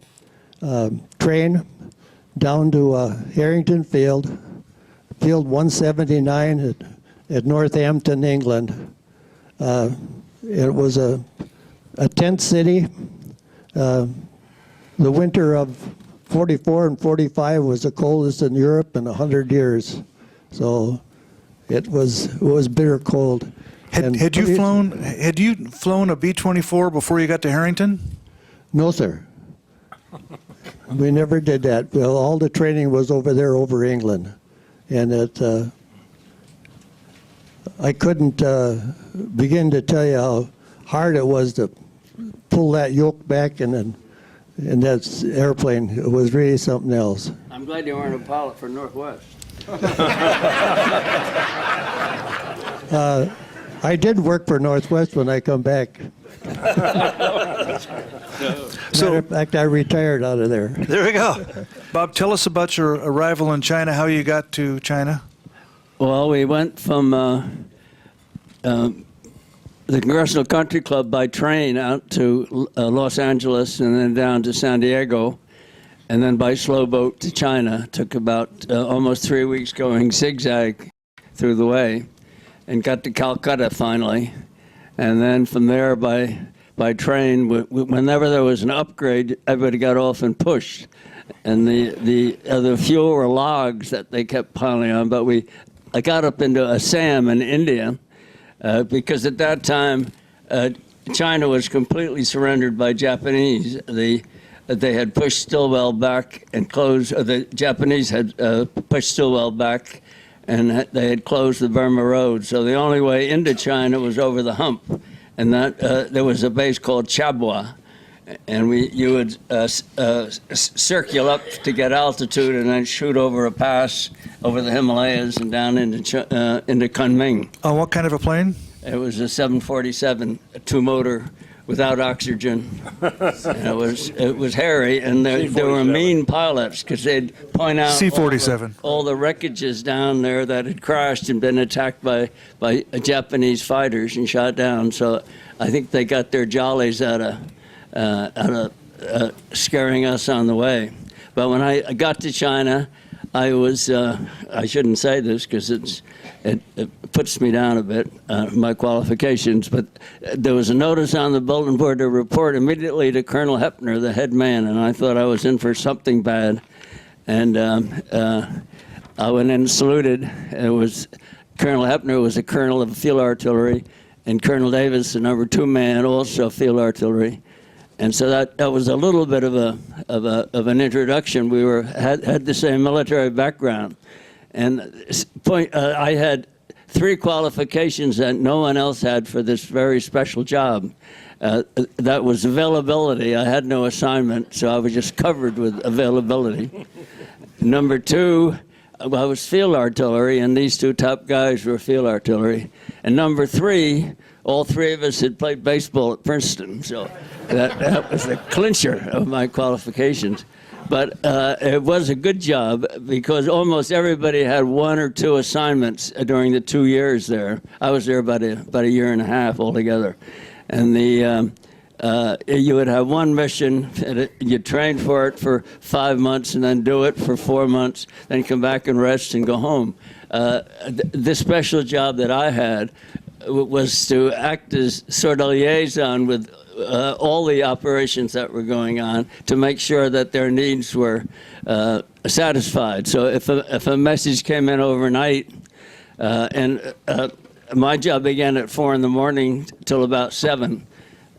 train down to Harrington Field, Field 179 at Northampton, England. It was a tent city. The winter of 44 and 45 was the coldest in Europe in 100 years. So it was bitter cold. Had you flown a B-24 before you got to Harrington? No, sir. We never did that. Well, all the training was over there, over England. And I couldn't begin to tell you how hard it was to pull that yoke back and that airplane. It was really something else. I'm glad you weren't a pilot for Northwest. I did work for Northwest when I come back. Matter of fact, I retired out of there. There we go. Bob, tell us about your arrival in China, how you got to China. Well, we went from the Congressional Country Club by train out to Los Angeles and then down to San Diego, and then by slow boat to China. Took about almost 3 weeks going zigzag through the way, and got to Calcutta finally. And then from there by train, whenever there was an upgrade, everybody got off and pushed. And the fuel were logs that they kept piling on. But I got up into Assam in India because at that time China was completely surrendered by Japanese. They had pushed Stilwell back and closed. The Japanese had pushed Stilwell back, and they had closed the Burma Road. So the only way into China was over the hump, and that there was a base called Chabwa, and you would circle up to get altitude and then shoot over a pass over the Himalayas and down into Kunming. On what kind of a plane? It was a 747, a two-motor, without oxygen. And it was hairy, and there were mean pilots because they'd point out C-47. all the wreckages down there that had crashed and been attacked by Japanese fighters and shot down. So I think they got their jollies out of scaring us on the way. But when I got to China, I was, I shouldn't say this because it puts me down a bit, my qualifications, but there was a notice on the bulletin board to report immediately to Colonel Hepner, the head man, and I thought I was in for something bad. And I went in and saluted. It was Colonel Hepner was a colonel of field artillery, and Colonel Davis, the number 2 man, also field artillery. And so that was a little bit of an introduction. We had the same military background, and I had 3 qualifications that no one else had for this very special job. That was availability. I had no assignment, so I was just covered with availability. Number 2, I was field artillery, and these 2 top guys were field artillery. And number 3, all 3 of us had played baseball at Princeton, so that was the clincher of my qualifications. But it was a good job because almost everybody had 1 or 2 assignments during the 2 years there. I was there about a year and a half altogether. And you would have 1 mission, and you train for it for 5 months and then do it for 4 months, then come back and rest and go home. This special job that I had was to act as sort of liaison with all the operations that were going on to make sure that their needs were satisfied. So if a message came in overnight, and my job began at 4 in the morning till about 7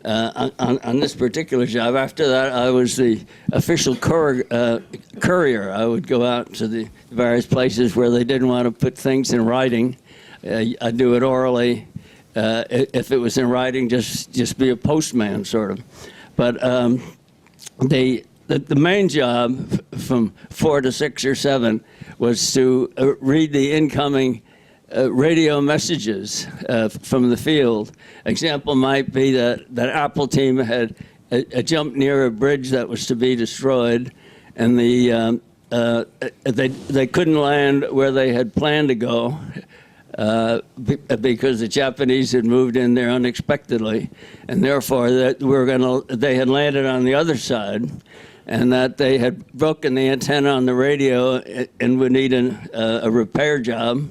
on this particular job. After that, I was the official courier. I would go out to the various places where they didn't want to put things in writing. I'd do it orally. If it was in writing, just be a postman, sort of. But the main job from 4 to 6 or 7 was to read the incoming radio messages from the field. Example might be that Apple team had jumped near a bridge that was to be destroyed, and they couldn't land where they had planned to go. because the Japanese had moved in there unexpectedly, and therefore that they had landed on the other side, and that they had broken the antenna on the radio and would need a repair job.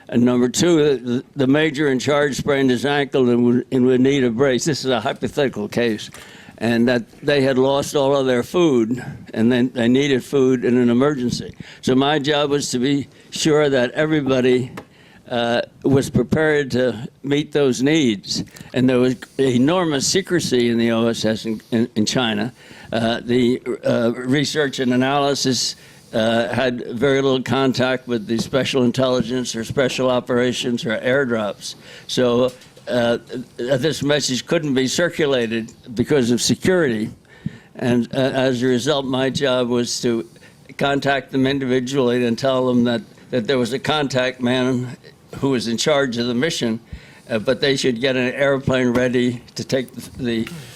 And number two, the major in charge sprained his ankle and would need a brace. This is a hypothetical case. And that they had lost all of their food, and then they needed food in an emergency. So my job was to be sure that everybody was prepared to meet those needs. And there was enormous secrecy in the OSS in China. The research and analysis had very little contact with the special intelligence or special operations or airdrops. So this message couldn't be circulated because of security. And as a result, my job was to contact them individually and tell them that there was a contact man who was in charge of the mission, but they should get an airplane ready to take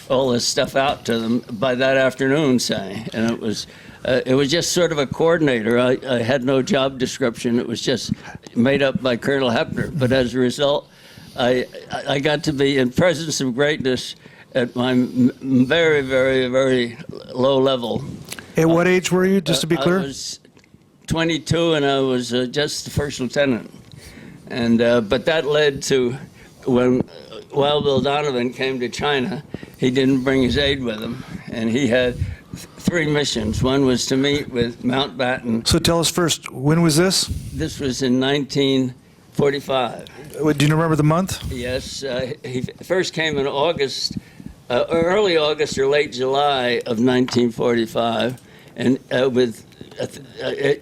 all this stuff out to them by that afternoon, say. And it was just sort of a coordinator. I had no job description. It was just made up by Colonel Hepner. But as a result, I got to be in presence of greatness at my very, very, very low level. At what age were you, just to be clear? I was 22, and I was just the first lieutenant. And but that led to when Wild Bill Donovan came to China, he didn't bring his aide with him, and he had three missions. One was to meet with Mountbatten. So tell us first, when was this? This was in 1945. Do you remember the month? Yes, he first came in August, early August or late July of 1945, and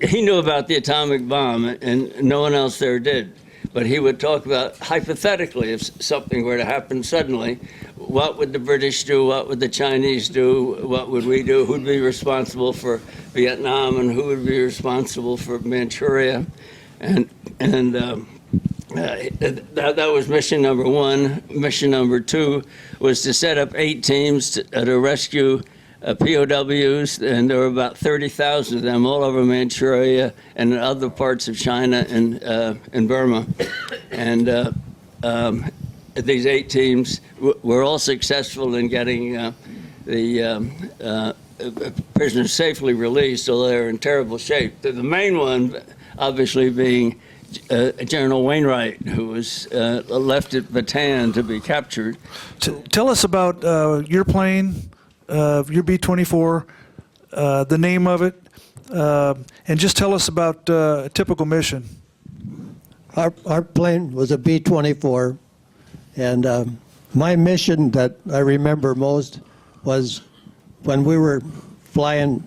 he knew about the atomic bomb, and no one else there did. But he would talk about, hypothetically, if something were to happen suddenly, what would the British do, what would the Chinese do, what would we do, who'd be responsible for Vietnam, and who would be responsible for Manchuria. And that was mission number one. Mission number two was to set up 8 teams to rescue POWs, and there were about 30,000 of them all over Manchuria and in other parts of China and in Burma. And these 8 teams were all successful in getting the prisoners safely released, although they were in terrible shape. The main one, obviously, being General Wainwright, who was left at Bataan to be captured. Tell us about your plane, your B-24, the name of it, and just tell us about a typical mission. Our plane was a B-24, and my mission that I remember most was when we were flying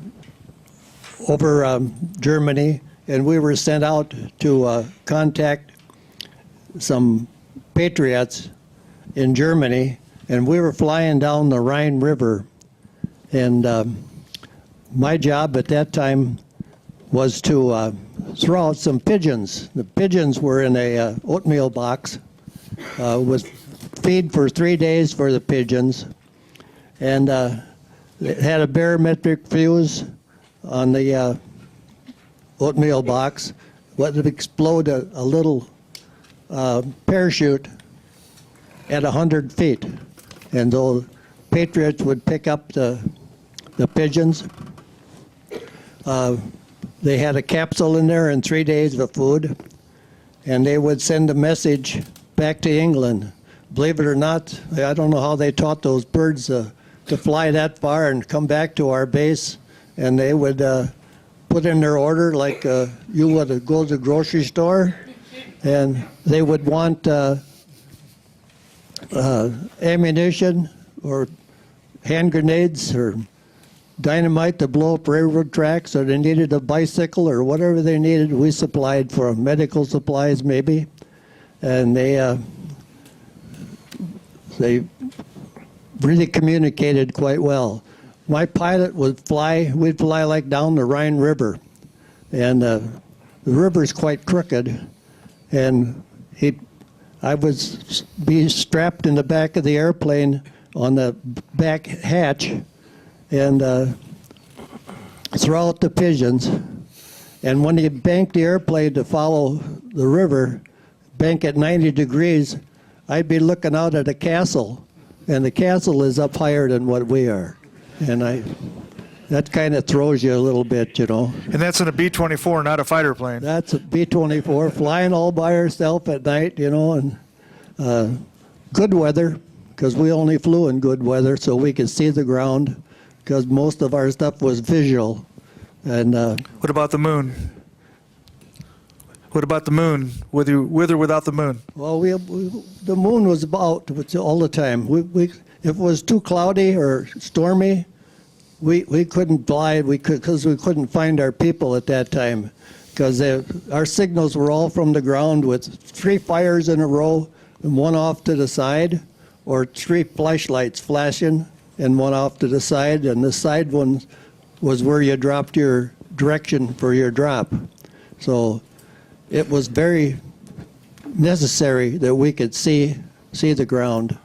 over Germany, and we were sent out to contact some patriots in Germany, and we were flying down the Rhine River. And my job at that time was to throw out some pigeons. The pigeons were in a oatmeal box with feed for 3 days for the pigeons. And it had a barometric fuse on the oatmeal box. What would explode a little parachute at 100 feet. And those patriots would pick up the pigeons. They had a capsule in there and 3 days of food, and they would send a message back to England. Believe it or not, I don't know how they taught those birds to fly that far and come back to our base, and they would put in their order like you would go to the grocery store, and they would want ammunition or hand grenades or dynamite to blow up railroad tracks, or they needed a bicycle or whatever they needed. We supplied for medical supplies maybe, and they really communicated quite well. My pilot would fly, we'd fly like down the Rhine River, and the river's quite crooked, and I would be strapped in the back of the airplane on the back hatch and throw out the pigeons. And when you banked the airplane to follow the river, bank at 90 degrees, I'd be looking out at a castle, and the castle is up higher than what we are. And that kind of throws you a little bit, you know. And that's in a B-24, not a fighter plane. That's a B-24 flying all by herself at night, you know, and good weather, because we only flew in good weather so we could see the ground, because most of our stuff was visual. And What about the moon? What about the moon, with or without the moon? well, the moon was about all the time. If it was too cloudy or stormy, we couldn't fly because we couldn't find our people at that time, because our signals were all from the ground with 3 fires in a row and 1 off to the side, or 3 flashlights flashing and 1 off to the side, and the side one was where you dropped your direction for your drop. So it was very necessary that we could see the ground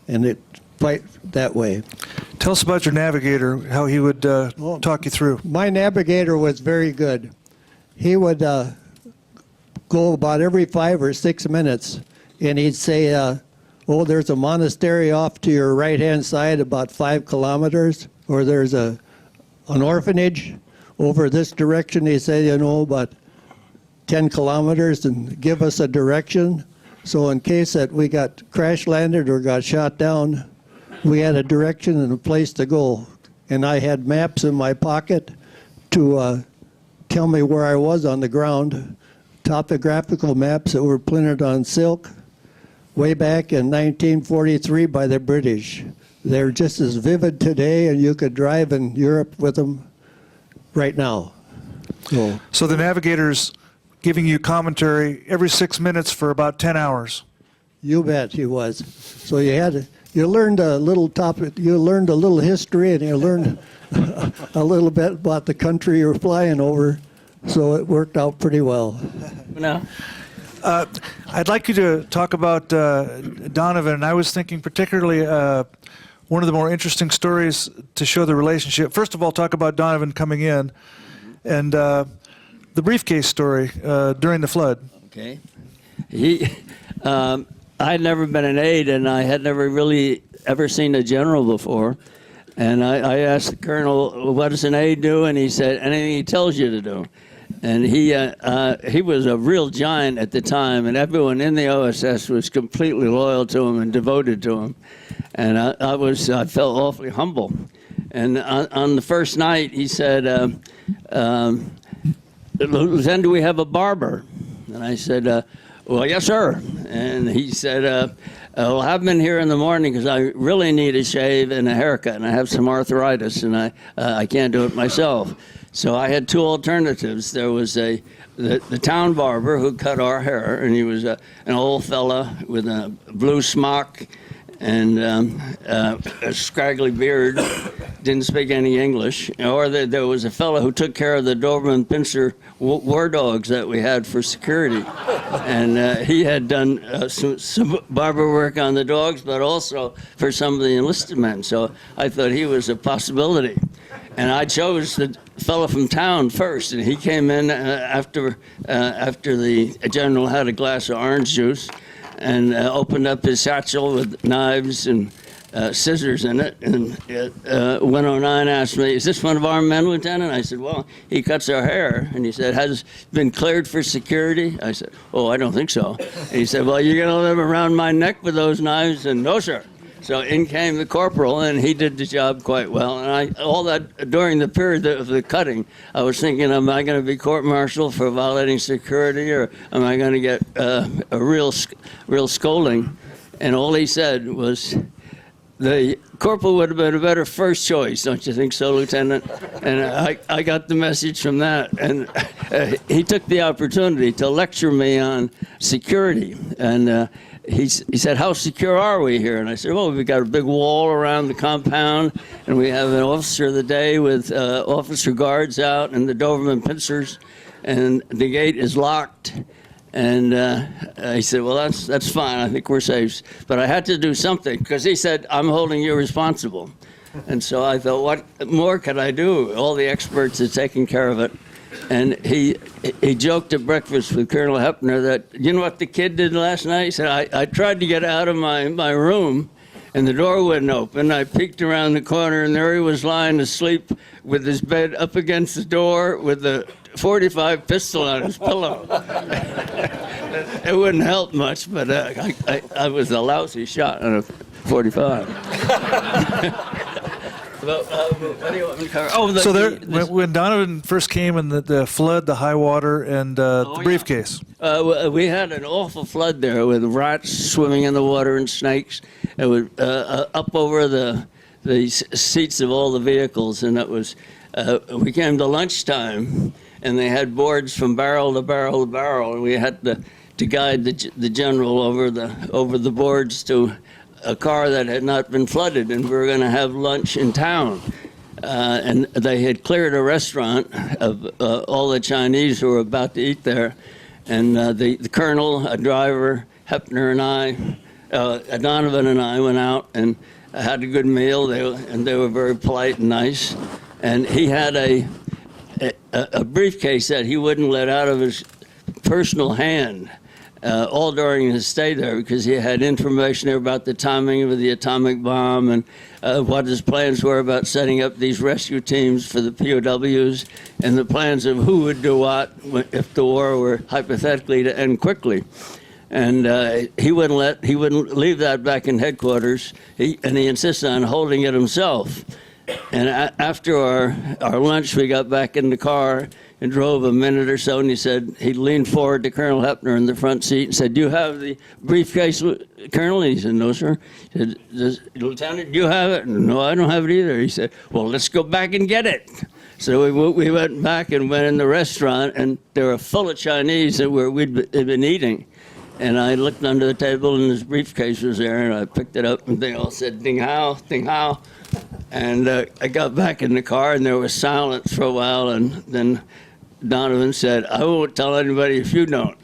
and it fight that way. Tell us about your navigator, how he would talk you through. My navigator was very good. He would go about every 5 or 6 minutes, and he'd say, oh, there's a monastery off to your right-hand side about 5 kilometers, or there's an orphanage over this direction. He said, you know, about 10 kilometers, and give us a direction. So in case that we got crash landed or got shot down, we had a direction and a place to go. And I had maps in my pocket to tell me where I was on the ground, topographical maps that were printed on silk way back in 1943 by the British. They're just as vivid today, and you could drive in Europe with them right now. So the navigator's giving you commentary every 6 minutes for about 10 hours. You bet he was. So you learned a little topic, you learned a little history, and you learned a little bit about the country you're flying over. So it worked out pretty well. No. I'd like you to talk about Donovan. I was thinking particularly one of the more interesting stories to show the relationship. First of all, talk about Donovan coming in and the briefcase story during the flood. Okay. I had never been an aide, and I had never really ever seen a general before. And I asked the colonel, what does an aide do? And he said, anything he tells you to do. And he was a real giant at the time, and everyone in the OSS was completely loyal to him and devoted to him. And I felt awfully humble. And on the first night, he said, Lieutenant, do we have a barber? And I said, well, yes, sir. And he said, well, have him in here in the morning because I really need a shave and a haircut, and I have some arthritis, and I can't do it myself. So I had 2 alternatives. There was the town barber who cut our hair, and he was an old fella with a blue smock and a scraggly beard, didn't speak any English. Or there was a fellow who took care of the Doberman Pinscher war dogs that we had for security. And he had done some barber work on the dogs, but also for some of the enlisted men. So I thought he was a possibility. And I chose the fellow from town first, and he came in after the general had a glass of orange juice, and opened up his satchel with knives and scissors in it. And 109 asked me, is this one of our men, Lieutenant? I said, well, he cuts our hair. And he said, has it been cleared for security? I said, oh, I don't think so. And he said, well, you're going to live around my neck with those knives? And no, sir. So in came the corporal, and he did the job quite well. And all that during the period of the cutting, I was thinking, am I going to be court-martialed for violating security, or am I going to get a real scolding? And all he said was, the corporal would have been a better first choice, don't you think so, Lieutenant? And I got the message from that. And he took the opportunity to lecture me on security. And he said, how secure are we here? And I said, well, we've got a big wall around the compound, and we have an officer of the day with officer guards out and the Doberman Pinschers, and the gate is locked. And he said, well, that's fine. I think we're safe. But I had to do something, because he said, I'm holding you responsible. And so I thought, what more could I do? All the experts had taken care of it. and he joked at breakfast with Colonel Hepner that, you know what the kid did last night? He said, I tried to get out of my room, and the door wouldn't open. I peeked around the corner, and there he was lying asleep with his bed up against the door with a .45 pistol on his pillow. It wouldn't help much, but I was a lousy shot on a .45. What do you want me to cover? Oh, So when Donovan first came and the flood, the high water, and the briefcase. We had an awful flood there with rats swimming in the water and snakes. It was up over the seats of all the vehicles, and it was. We came to lunchtime, and they had boards from barrel to barrel to barrel, and we had to guide the general over the boards to a car that had not been flooded, and we were going to have lunch in town. And they had cleared a restaurant of all the Chinese who were about to eat there. And the colonel, a driver, Hepner and I, Donovan and I went out and had a good meal. They were very polite and nice. And he had a briefcase that he wouldn't let out of his personal hand. All during his stay there, because he had information there about the timing of the atomic bomb and what his plans were about setting up these rescue teams for the POWs and the plans of who would do what if the war were hypothetically to end quickly. And he wouldn't leave that back in headquarters, and he insisted on holding it himself. And after our lunch, we got back in the car and drove a minute or so, and he leaned forward to Colonel Hepner in the front seat and said, "Do you have the briefcase, Colonel?" And he said, "No, sir." He said, "Lieutenant, do you have it?" "No, I don't have it either." He said, "Well, let's go back and get it." So we went back and went in the restaurant, and they were full of Chinese that we'd been eating. And I looked under the table, and his briefcase was there, and I picked it up, and they all said, "Ding hao, ding hao." And I got back in the car, and there was silence for a while, and then Donovan said, "I won't tell anybody if you don't."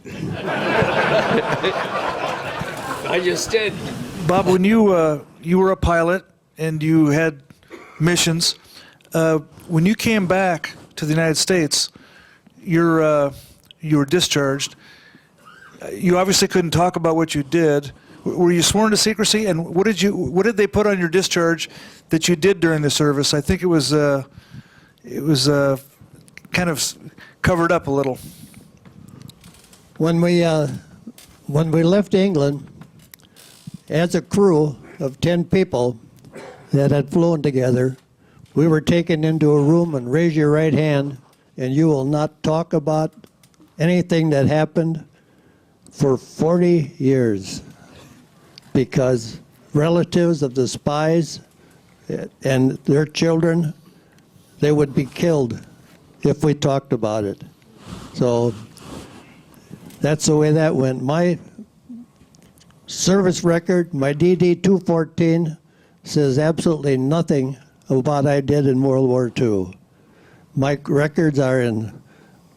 I just did. Bob, when you were a pilot and you had missions, when you came back to the United States, you were discharged. You obviously couldn't talk about what you did. Were you sworn to secrecy? And what did they put on your discharge that you did during the service? I think it was kind of covered up a little. When we left England, as a crew of 10 people that had flown together, we were taken into a room and raise your right hand, and you will not talk about anything that happened for 40 years, because relatives of the spies and their children, they would be killed if we talked about it. So that's the way that went. My service record, my DD 214, says absolutely nothing of what I did in World War II. My records are in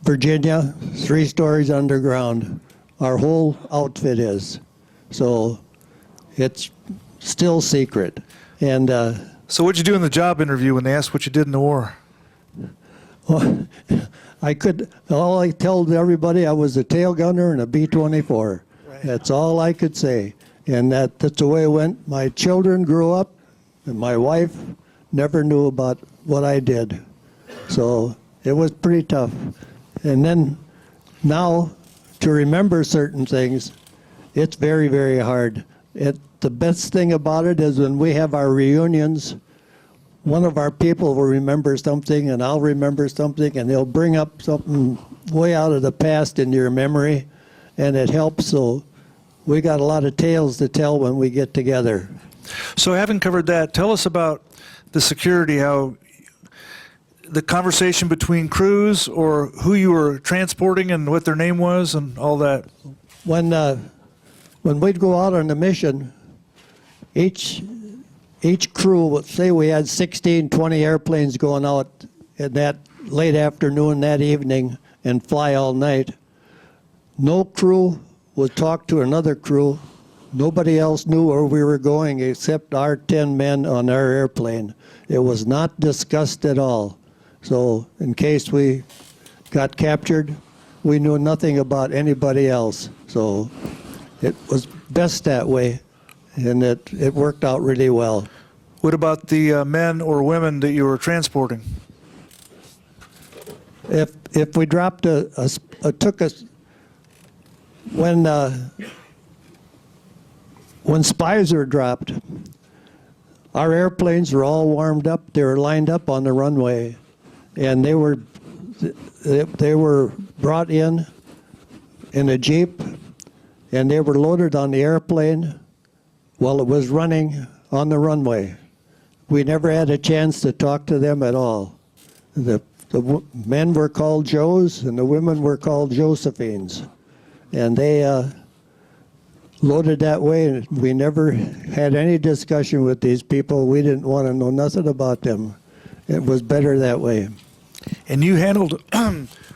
Virginia, 3 stories underground. Our whole outfit is. So it's still secret. And So what'd you do in the job interview when they asked what you did in the war? well, all I told everybody, I was a tail gunner and a B-24. Right. That's all I could say. And that's the way it went. My children grew up, and my wife never knew about what I did. So it was pretty tough. And then now, to remember certain things, it's very, very hard. The best thing about it is when we have our reunions, one of our people will remember something and I'll remember something, and they'll bring up something way out of the past into your memory, and it helps. So we got a lot of tales to tell when we get together. So having covered that, tell us about the security, how the conversation between crews or who you were transporting and what their name was and all that. When we'd go out on a mission, each crew would say we had 16, 20 airplanes going out at that late afternoon, that evening, and fly all night. No crew would talk to another crew. Nobody else knew where we were going except our 10 men on our airplane. It was not discussed at all. So in case we got captured, we knew nothing about anybody else. So it was best that way, and it worked out really well. What about the men or women that you were transporting? If we dropped when spies were dropped, our airplanes were all warmed up. They were lined up on the runway, and they were brought in a jeep, and they were loaded on the airplane while it was running on the runway. We never had a chance to talk to them at all. The men were called Joes, and the women were called Josephines, and they loaded that way, and we never had any discussion with these people. We didn't want to know nothing about them. It was better that way. And you handled,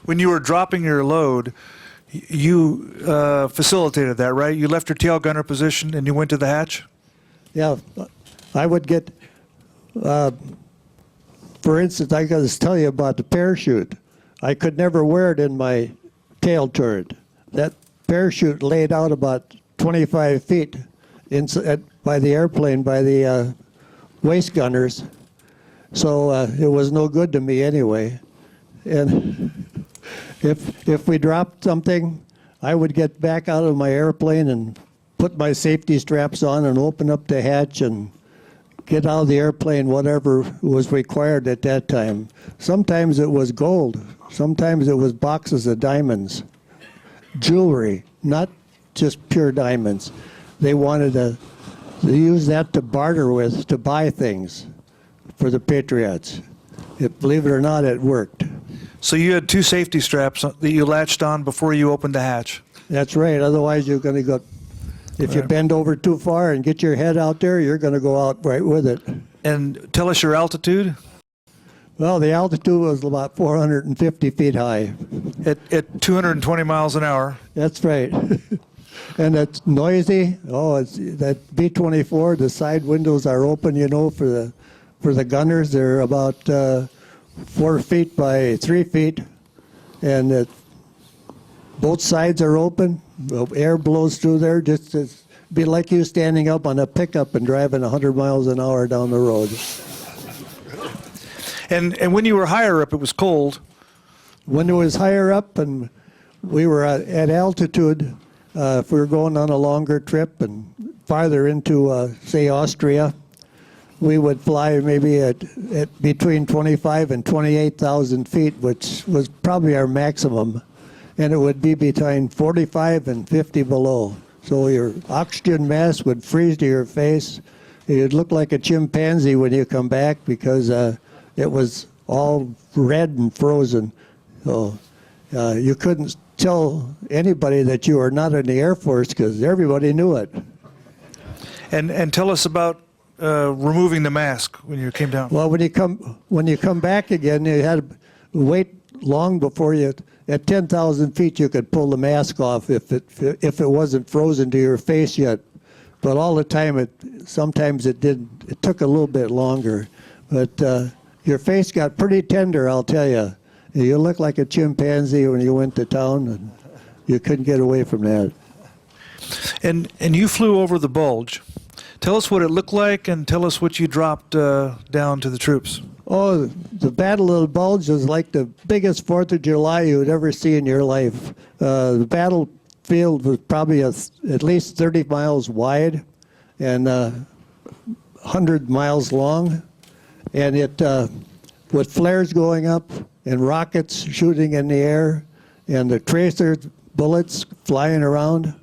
when you were dropping your load, you facilitated that, right? You left your tail gunner position and you went to the hatch? Yeah, I would get, for instance, I got to tell you about the parachute. I could never wear it in my tail turret. That parachute laid out about 25 feet by the airplane, by the waist gunners. So it was no good to me anyway. And if we dropped something, I would get back out of my airplane and put my safety straps on and open up the hatch and get out of the airplane, whatever was required at that time. Sometimes it was gold. Sometimes it was boxes of diamonds. Jewelry, not just pure diamonds. They wanted to use that to barter with, to buy things for the Patriots. Believe it or not, it worked. So you had two safety straps that you latched on before you opened the hatch? That's right. Otherwise, you're going to go, if you bend over too far and get your head out there, you're going to go out right with it. And tell us your altitude. Well, the altitude was about 450 feet high. At 220 miles an hour. That's right. And it's noisy. Oh, it's that B-24. The side windows are open, you know, for the gunners. They're about 4 feet by 3 feet, and both sides are open. Air blows through there. Just to be like you standing up on a pickup and driving 100 miles an hour down the road. And when you were higher up, it was cold. When it was higher up and we were at altitude, if we were going on a longer trip and farther into, say, Austria, we would fly maybe at between 25 and 28,000 feet, which was probably our maximum. And it would be between 45 and 50 below. So your oxygen mask would freeze to your face. You'd look like a chimpanzee when you come back because it was all red and frozen. So you couldn't tell anybody that you were not in the Air Force because everybody knew it. And tell us about removing the mask when you came down. Well, when you come back again, you had to wait long before you. At 10,000 feet, you could pull the mask off if it wasn't frozen to your face yet. But all the time, sometimes it didn't. It took a little bit longer. But your face got pretty tender, I'll tell you. You looked like a chimpanzee when you went to town, and you couldn't get away from that. And you flew over the bulge. Tell us what it looked like, and tell us what you dropped down to the troops. Oh, the Battle of the Bulge was like the biggest 4th of July you would ever see in your life. The battlefield was probably at least 30 miles wide and 100 miles long. And it, with flares going up and rockets shooting in the air and the tracer bullets flying around,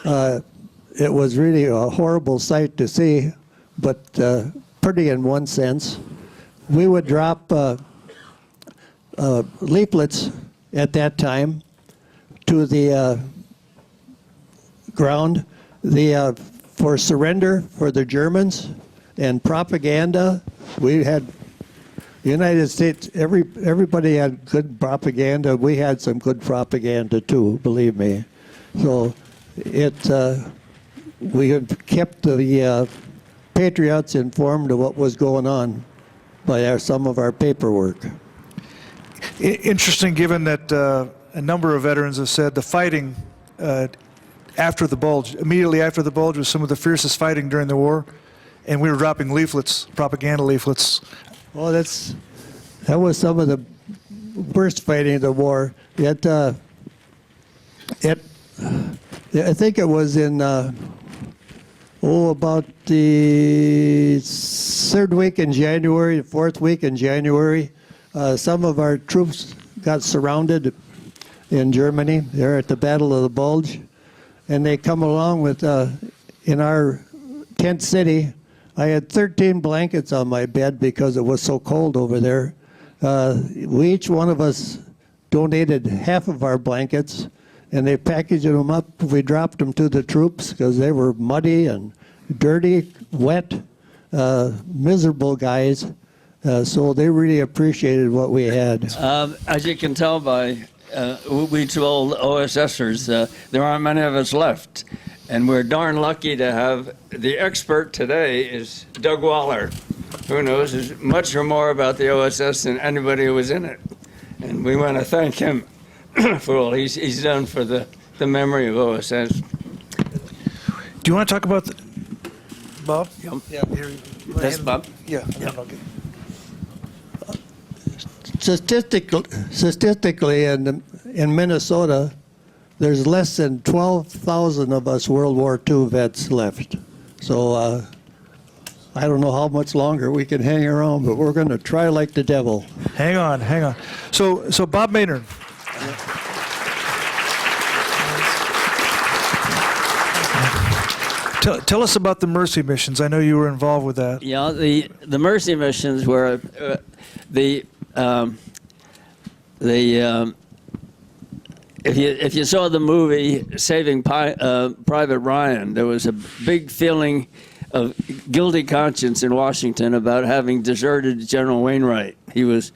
it was really a horrible sight to see, but pretty in one sense. We would drop leaflets at that time to the ground for surrender for the Germans and propaganda. We had the United States, everybody had good propaganda. We had some good propaganda too, believe me. So we had kept the Patriots informed of what was going on by some of our paperwork. Interesting, given that a number of veterans have said the fighting after the Bulge, immediately after the Bulge, was some of the fiercest fighting during the war, and we were dropping leaflets, propaganda leaflets. Well, that was some of the worst fighting of the war. I think it was in about the third week in January, the fourth week in January. Some of our troops got surrounded in Germany. They're at the Battle of the Bulge, and they come along with in our tent city. I had 13 blankets on my bed because it was so cold over there. Each one of us donated half of our blankets, and they packaged them up. We dropped them to the troops because they were muddy and dirty, wet, miserable guys. So they really appreciated what we had. As you can tell by we told OSSers, there aren't many of us left. And we're darn lucky to have the expert today is Doug Waller, who knows as much or more about the OSS than anybody who was in it. And we want to thank him for all he's done for the memory of OSS. Do you want to talk about Bob? Yeah. That's Bob? Yeah. Okay. Statistically, in Minnesota, there's less than 12,000 of us World War II vets left. So I don't know how much longer we can hang around, but we're going to try like the devil. Hang on. So Bob Maynard. Tell us about the Mercy missions. I know you were involved with that. Yeah, the Mercy missions were if you saw the movie Saving Private Ryan, there was a big feeling of guilty conscience in Washington about having deserted General Wainwright. He was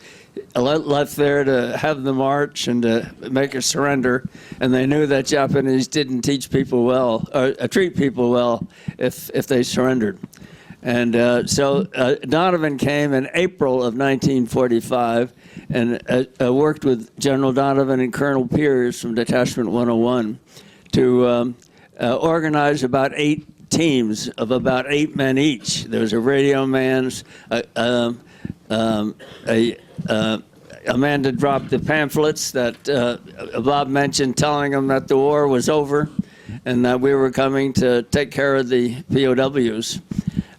left there to have the march and to make a surrender, and they knew that Japanese didn't teach people well or treat people well if they surrendered. And so Donovan came in April of 1945 and worked with General Donovan and Colonel Pierce from Detachment 101 to organize about 8 teams of about 8 men each. There was a radio man, a man to drop the pamphlets that Bob mentioned, telling them that the war was over and that we were coming to take care of the POWs.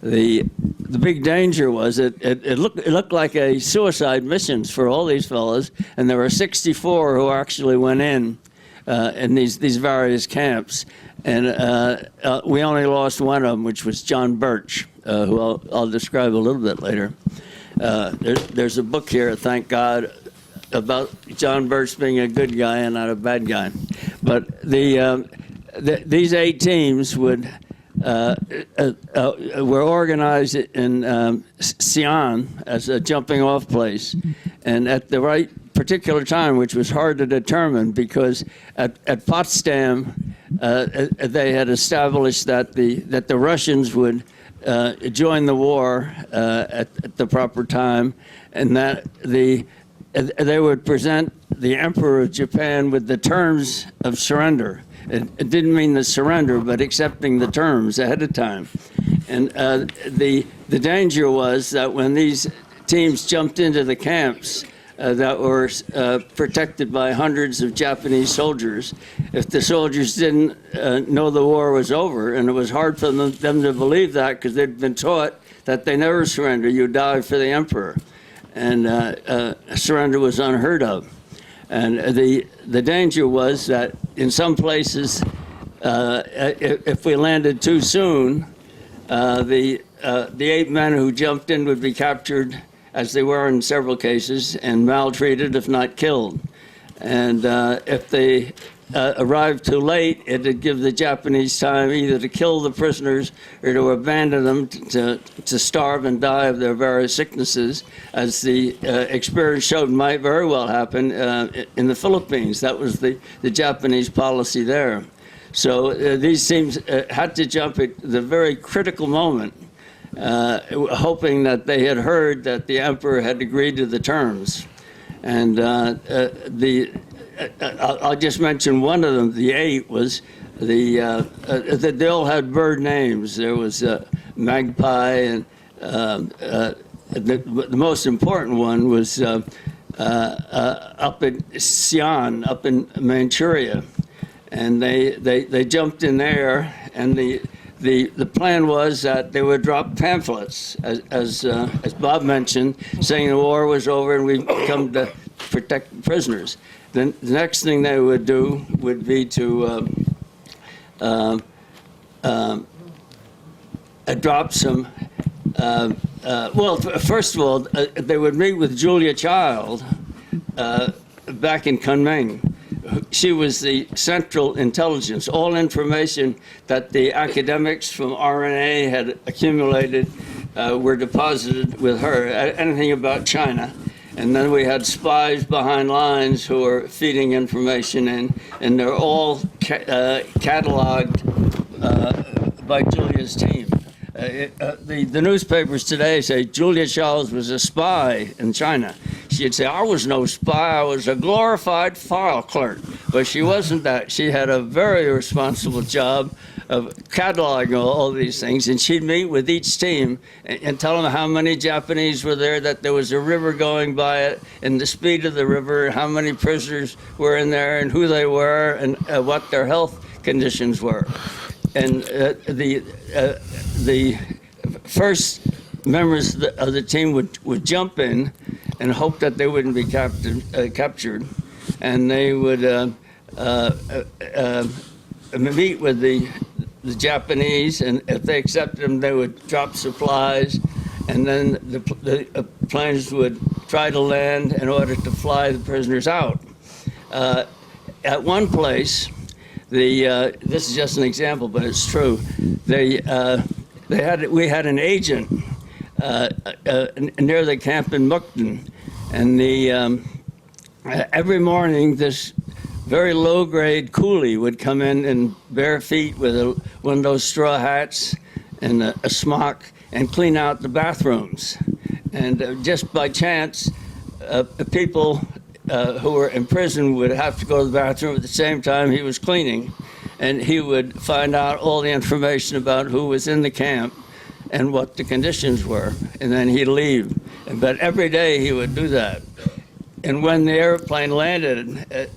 The big danger was it looked like a suicide missions for all these fellows, and there were 64 who actually went in these various camps, and we only lost one of them, which was John Birch, who I'll describe a little bit later. There's a book here, thank God, about John Birch being a good guy and not a bad guy. But these 8 teams would were organized in Sion as a jumping off place, and at the right particular time, which was hard to determine because at Potsdam they had established that the Russians would join the war at the proper time, and that they would present the Emperor of Japan with the terms of surrender. It didn't mean the surrender, but accepting the terms ahead of time. And the danger was that when these teams jumped into the camps that were protected by hundreds of Japanese soldiers, if the soldiers didn't know the war was over, and it was hard for them to believe that because they'd been taught that they never surrender, you die for the emperor. And surrender was unheard of. And the danger was that in some places, if we landed too soon, the 8 men who jumped in would be captured, as they were in several cases, and maltreated, if not killed. And if they arrived too late, it would give the Japanese time either to kill the prisoners or to abandon them to starve and die of their various sicknesses, as the experience showed might very well happen in the Philippines. That was the Japanese policy there. So these teams had to jump at the very critical moment, hoping that they had heard that the emperor had agreed to the terms. And I'll just mention one of them. The 8 was they all had bird names. There was magpie, and the most important one was up in Xi'an, up in Manchuria, and they jumped in there, and the plan was that they would drop pamphlets, as Bob mentioned, saying the war was over and we'd come to protect prisoners. Then the next thing they would do would be to drop some. Well, first of all, they would meet with Julia Child back in Kunming. She was the central intelligence. All information that the academics from RNA had accumulated were deposited with her. Anything about China. And then we had spies behind lines who were feeding information in, and they're all cataloged by Julia's team. The newspapers today say Julia Charles was a spy in China. She'd say, I was no spy, I was a glorified file clerk. But she wasn't that. She had a very responsible job of cataloging all these things, and she'd meet with each team and tell them how many Japanese were there, that there was a river going by it, and the speed of the river, how many prisoners were in there, and who they were, and what their health conditions were. And the first members of the team would jump in and hope that they wouldn't be captured, and they would meet with the Japanese, and if they accepted them, they would drop supplies, and then the planes would try to land in order to fly the prisoners out. At one place, this is just an example, but it's true. We had an agent near the camp in Mukden, and every morning this very low-grade coolie would come in bare feet with one of those straw hats and a smock and clean out the bathrooms. And just by chance, people who were in prison would have to go to the bathroom at the same time he was cleaning, and he would find out all the information about who was in the camp and what the conditions were, and then he'd leave. But every day he would do that. And when the airplane landed at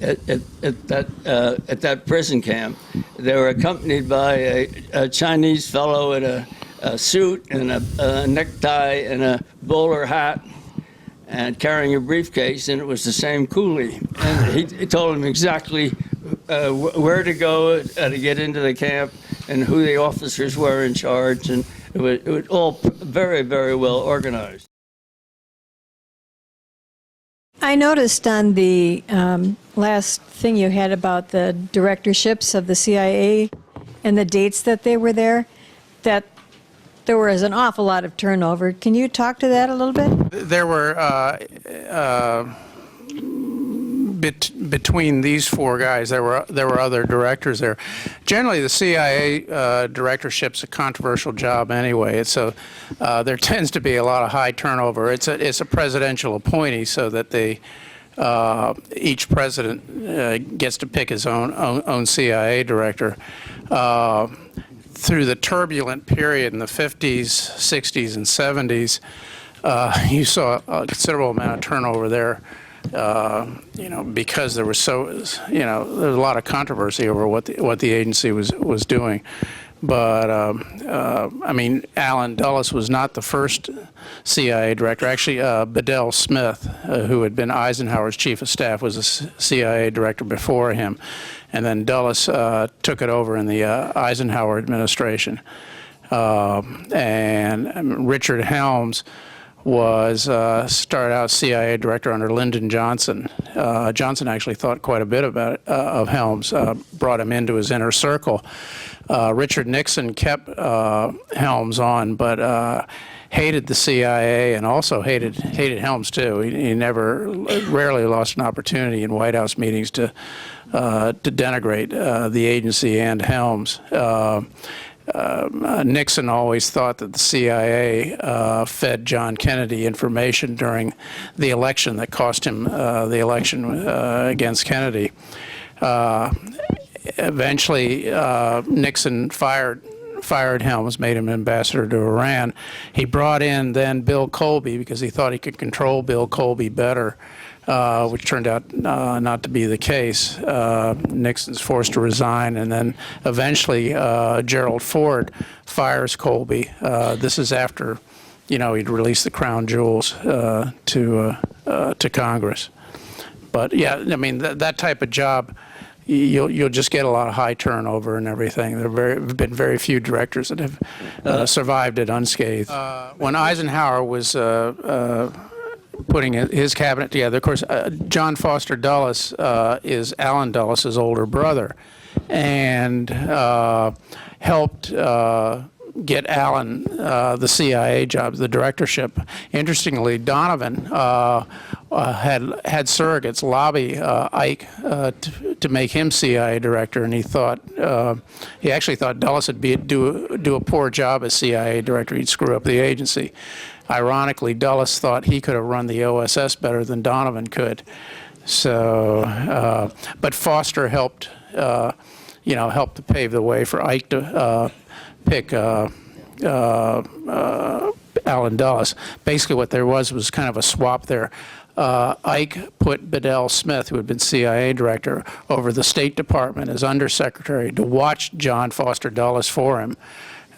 that prison camp, they were accompanied by a Chinese fellow in a suit and a necktie and a bowler hat, and carrying a briefcase, and it was the same coolie. And he told him exactly where to go to get into the camp and who the officers were in charge, and it was all very, very well organized. I noticed on the last thing you had about the directorships of the CIA and the dates that they were there, that there was an awful lot of turnover. Can you talk to that a little bit? There were, between these four guys, there were other directors there. Generally, the CIA directorship's a controversial job anyway. So there tends to be a lot of high turnover. It's a presidential appointee, so that each president gets to pick his own CIA director. Through the turbulent period in the 50s, 60s, and 70s, you saw a considerable amount of turnover there. Because there was there was a lot of controversy over what the agency was doing. But I mean, Allen Dulles was not the first CIA director. Actually, Bedell Smith, who had been Eisenhower's chief of staff, was a CIA director before him, and then Dulles took it over in the Eisenhower administration. And Richard Helms was started out CIA director under Lyndon Johnson. Johnson actually thought quite a bit about of Helms, brought him into his inner circle. Richard Nixon kept Helms on, but hated the CIA and also hated Helms too. He rarely lost an opportunity in White House meetings to denigrate the agency and Helms. Nixon always thought that the CIA fed John Kennedy information during the election that cost him the election against Kennedy. Eventually, Nixon fired Helms, made him ambassador to Iran. He brought in then Bill Colby because he thought he could control Bill Colby better, which turned out not to be the case. Nixon's forced to resign, and then eventually Gerald Ford fires Colby. This is after, he'd released the crown jewels to Congress. But yeah, I mean that type of job, you'll just get a lot of high turnover and everything. There have been very few directors that have survived it unscathed. When Eisenhower was putting his cabinet together, of course, John Foster Dulles is Allen Dulles' older brother, and helped get Allen the CIA job, the directorship. Interestingly, Donovan had surrogates lobby Ike to make him CIA director, and he actually thought Dulles would do a poor job as CIA director. He'd screw up the agency. Ironically, Dulles thought he could have run the OSS better than Donovan could. So, but Foster helped, helped to pave the way for Ike to pick Allen Dulles. Basically, what there was kind of a swap there. Ike put Bedell Smith, who had been CIA director, over the State Department as undersecretary to watch John Foster Dulles for him,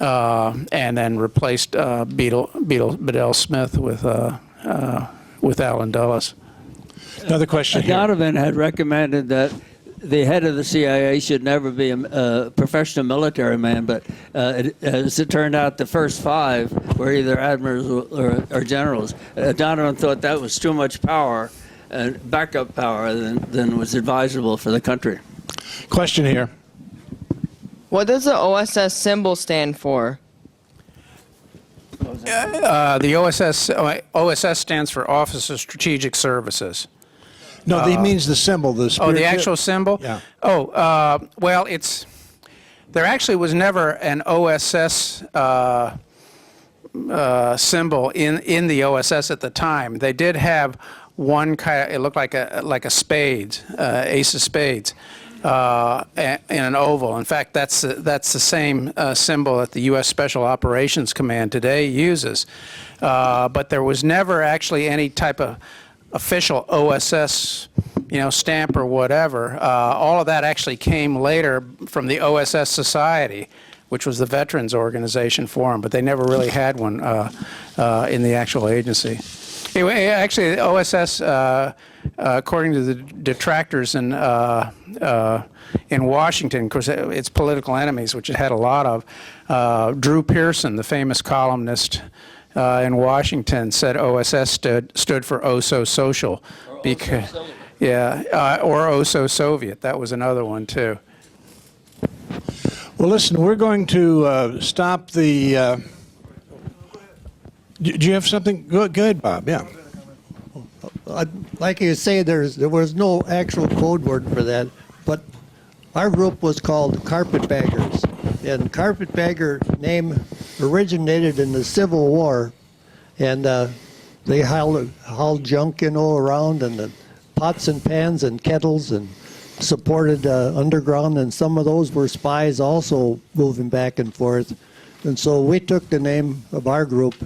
and then replaced Bedell Smith with Allen Dulles. Another question here. Donovan had recommended that the head of the CIA should never be a professional military man, but as it turned out, the first 5 were either admirals or generals. Donovan thought that was too much power, backup power, than was advisable for the country. Question here. What does the OSS symbol stand for? The OSS stands for Office of Strategic Services. No, he means the symbol. The The actual symbol? Yeah. Well, there actually was never an OSS symbol in the OSS at the time. They did have one kind. It looked like a spades, ace of spades, in an oval. In fact, that's the same symbol that the U.S. Special Operations Command today uses. But there was never actually any type of official OSS, stamp or whatever. All of that actually came later from the OSS Society, which was the veterans organization for them, but they never really had one in the actual agency. Anyway, actually, the OSS, according to the detractors in Washington, of course, its political enemies, which it had a lot of, Drew Pearson, the famous columnist in Washington, said OSS stood for "Oh So Social," because or "Oh So Soviet." That was another one too. Well, listen, we're going to stop the. Do you have something? Go ahead, Bob. Yeah. Like you say, there was no actual code word for that, but our group was called Carpetbaggers, and Carpetbagger name originated in the Civil War, and they hauled junk, around, and the pots and pans and kettles, and supported underground, and some of those were spies also moving back and forth, and so we took the name of our group,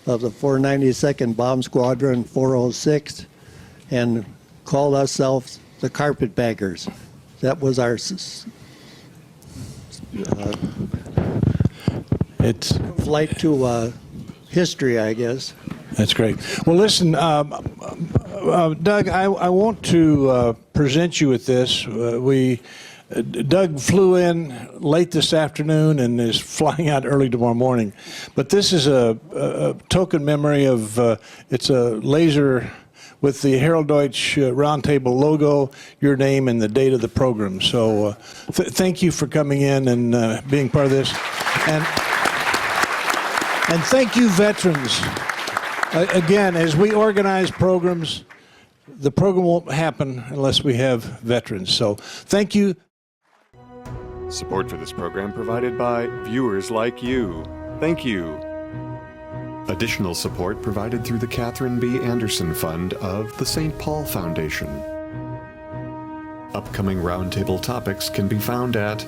of the 492nd Bomb Squadron 406, and called ourselves the Carpetbaggers. That was our It's flight to history, I guess. That's great. Well, listen, Doug, I want to present you with this. Doug flew in late this afternoon and is flying out early tomorrow morning. But this is a token memory of, it's a laser with the Harold Deutsch Roundtable logo, your name, and the date of the program. So thank you for coming in and being part of this. And thank you, veterans. Again, as we organize programs, the program won't happen unless we have veterans. So thank you. Support for this program provided by viewers like you. Thank you. Additional support provided through the Catherine B. Anderson Fund of the St. Paul Foundation. Upcoming roundtable topics can be found at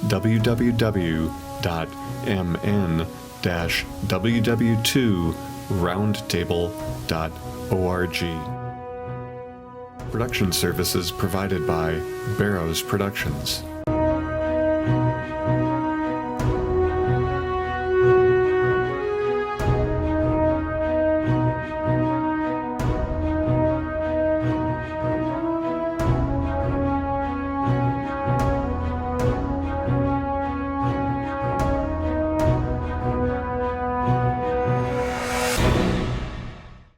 www.mn-ww2roundtable.org. Production services provided by Barrows Productions.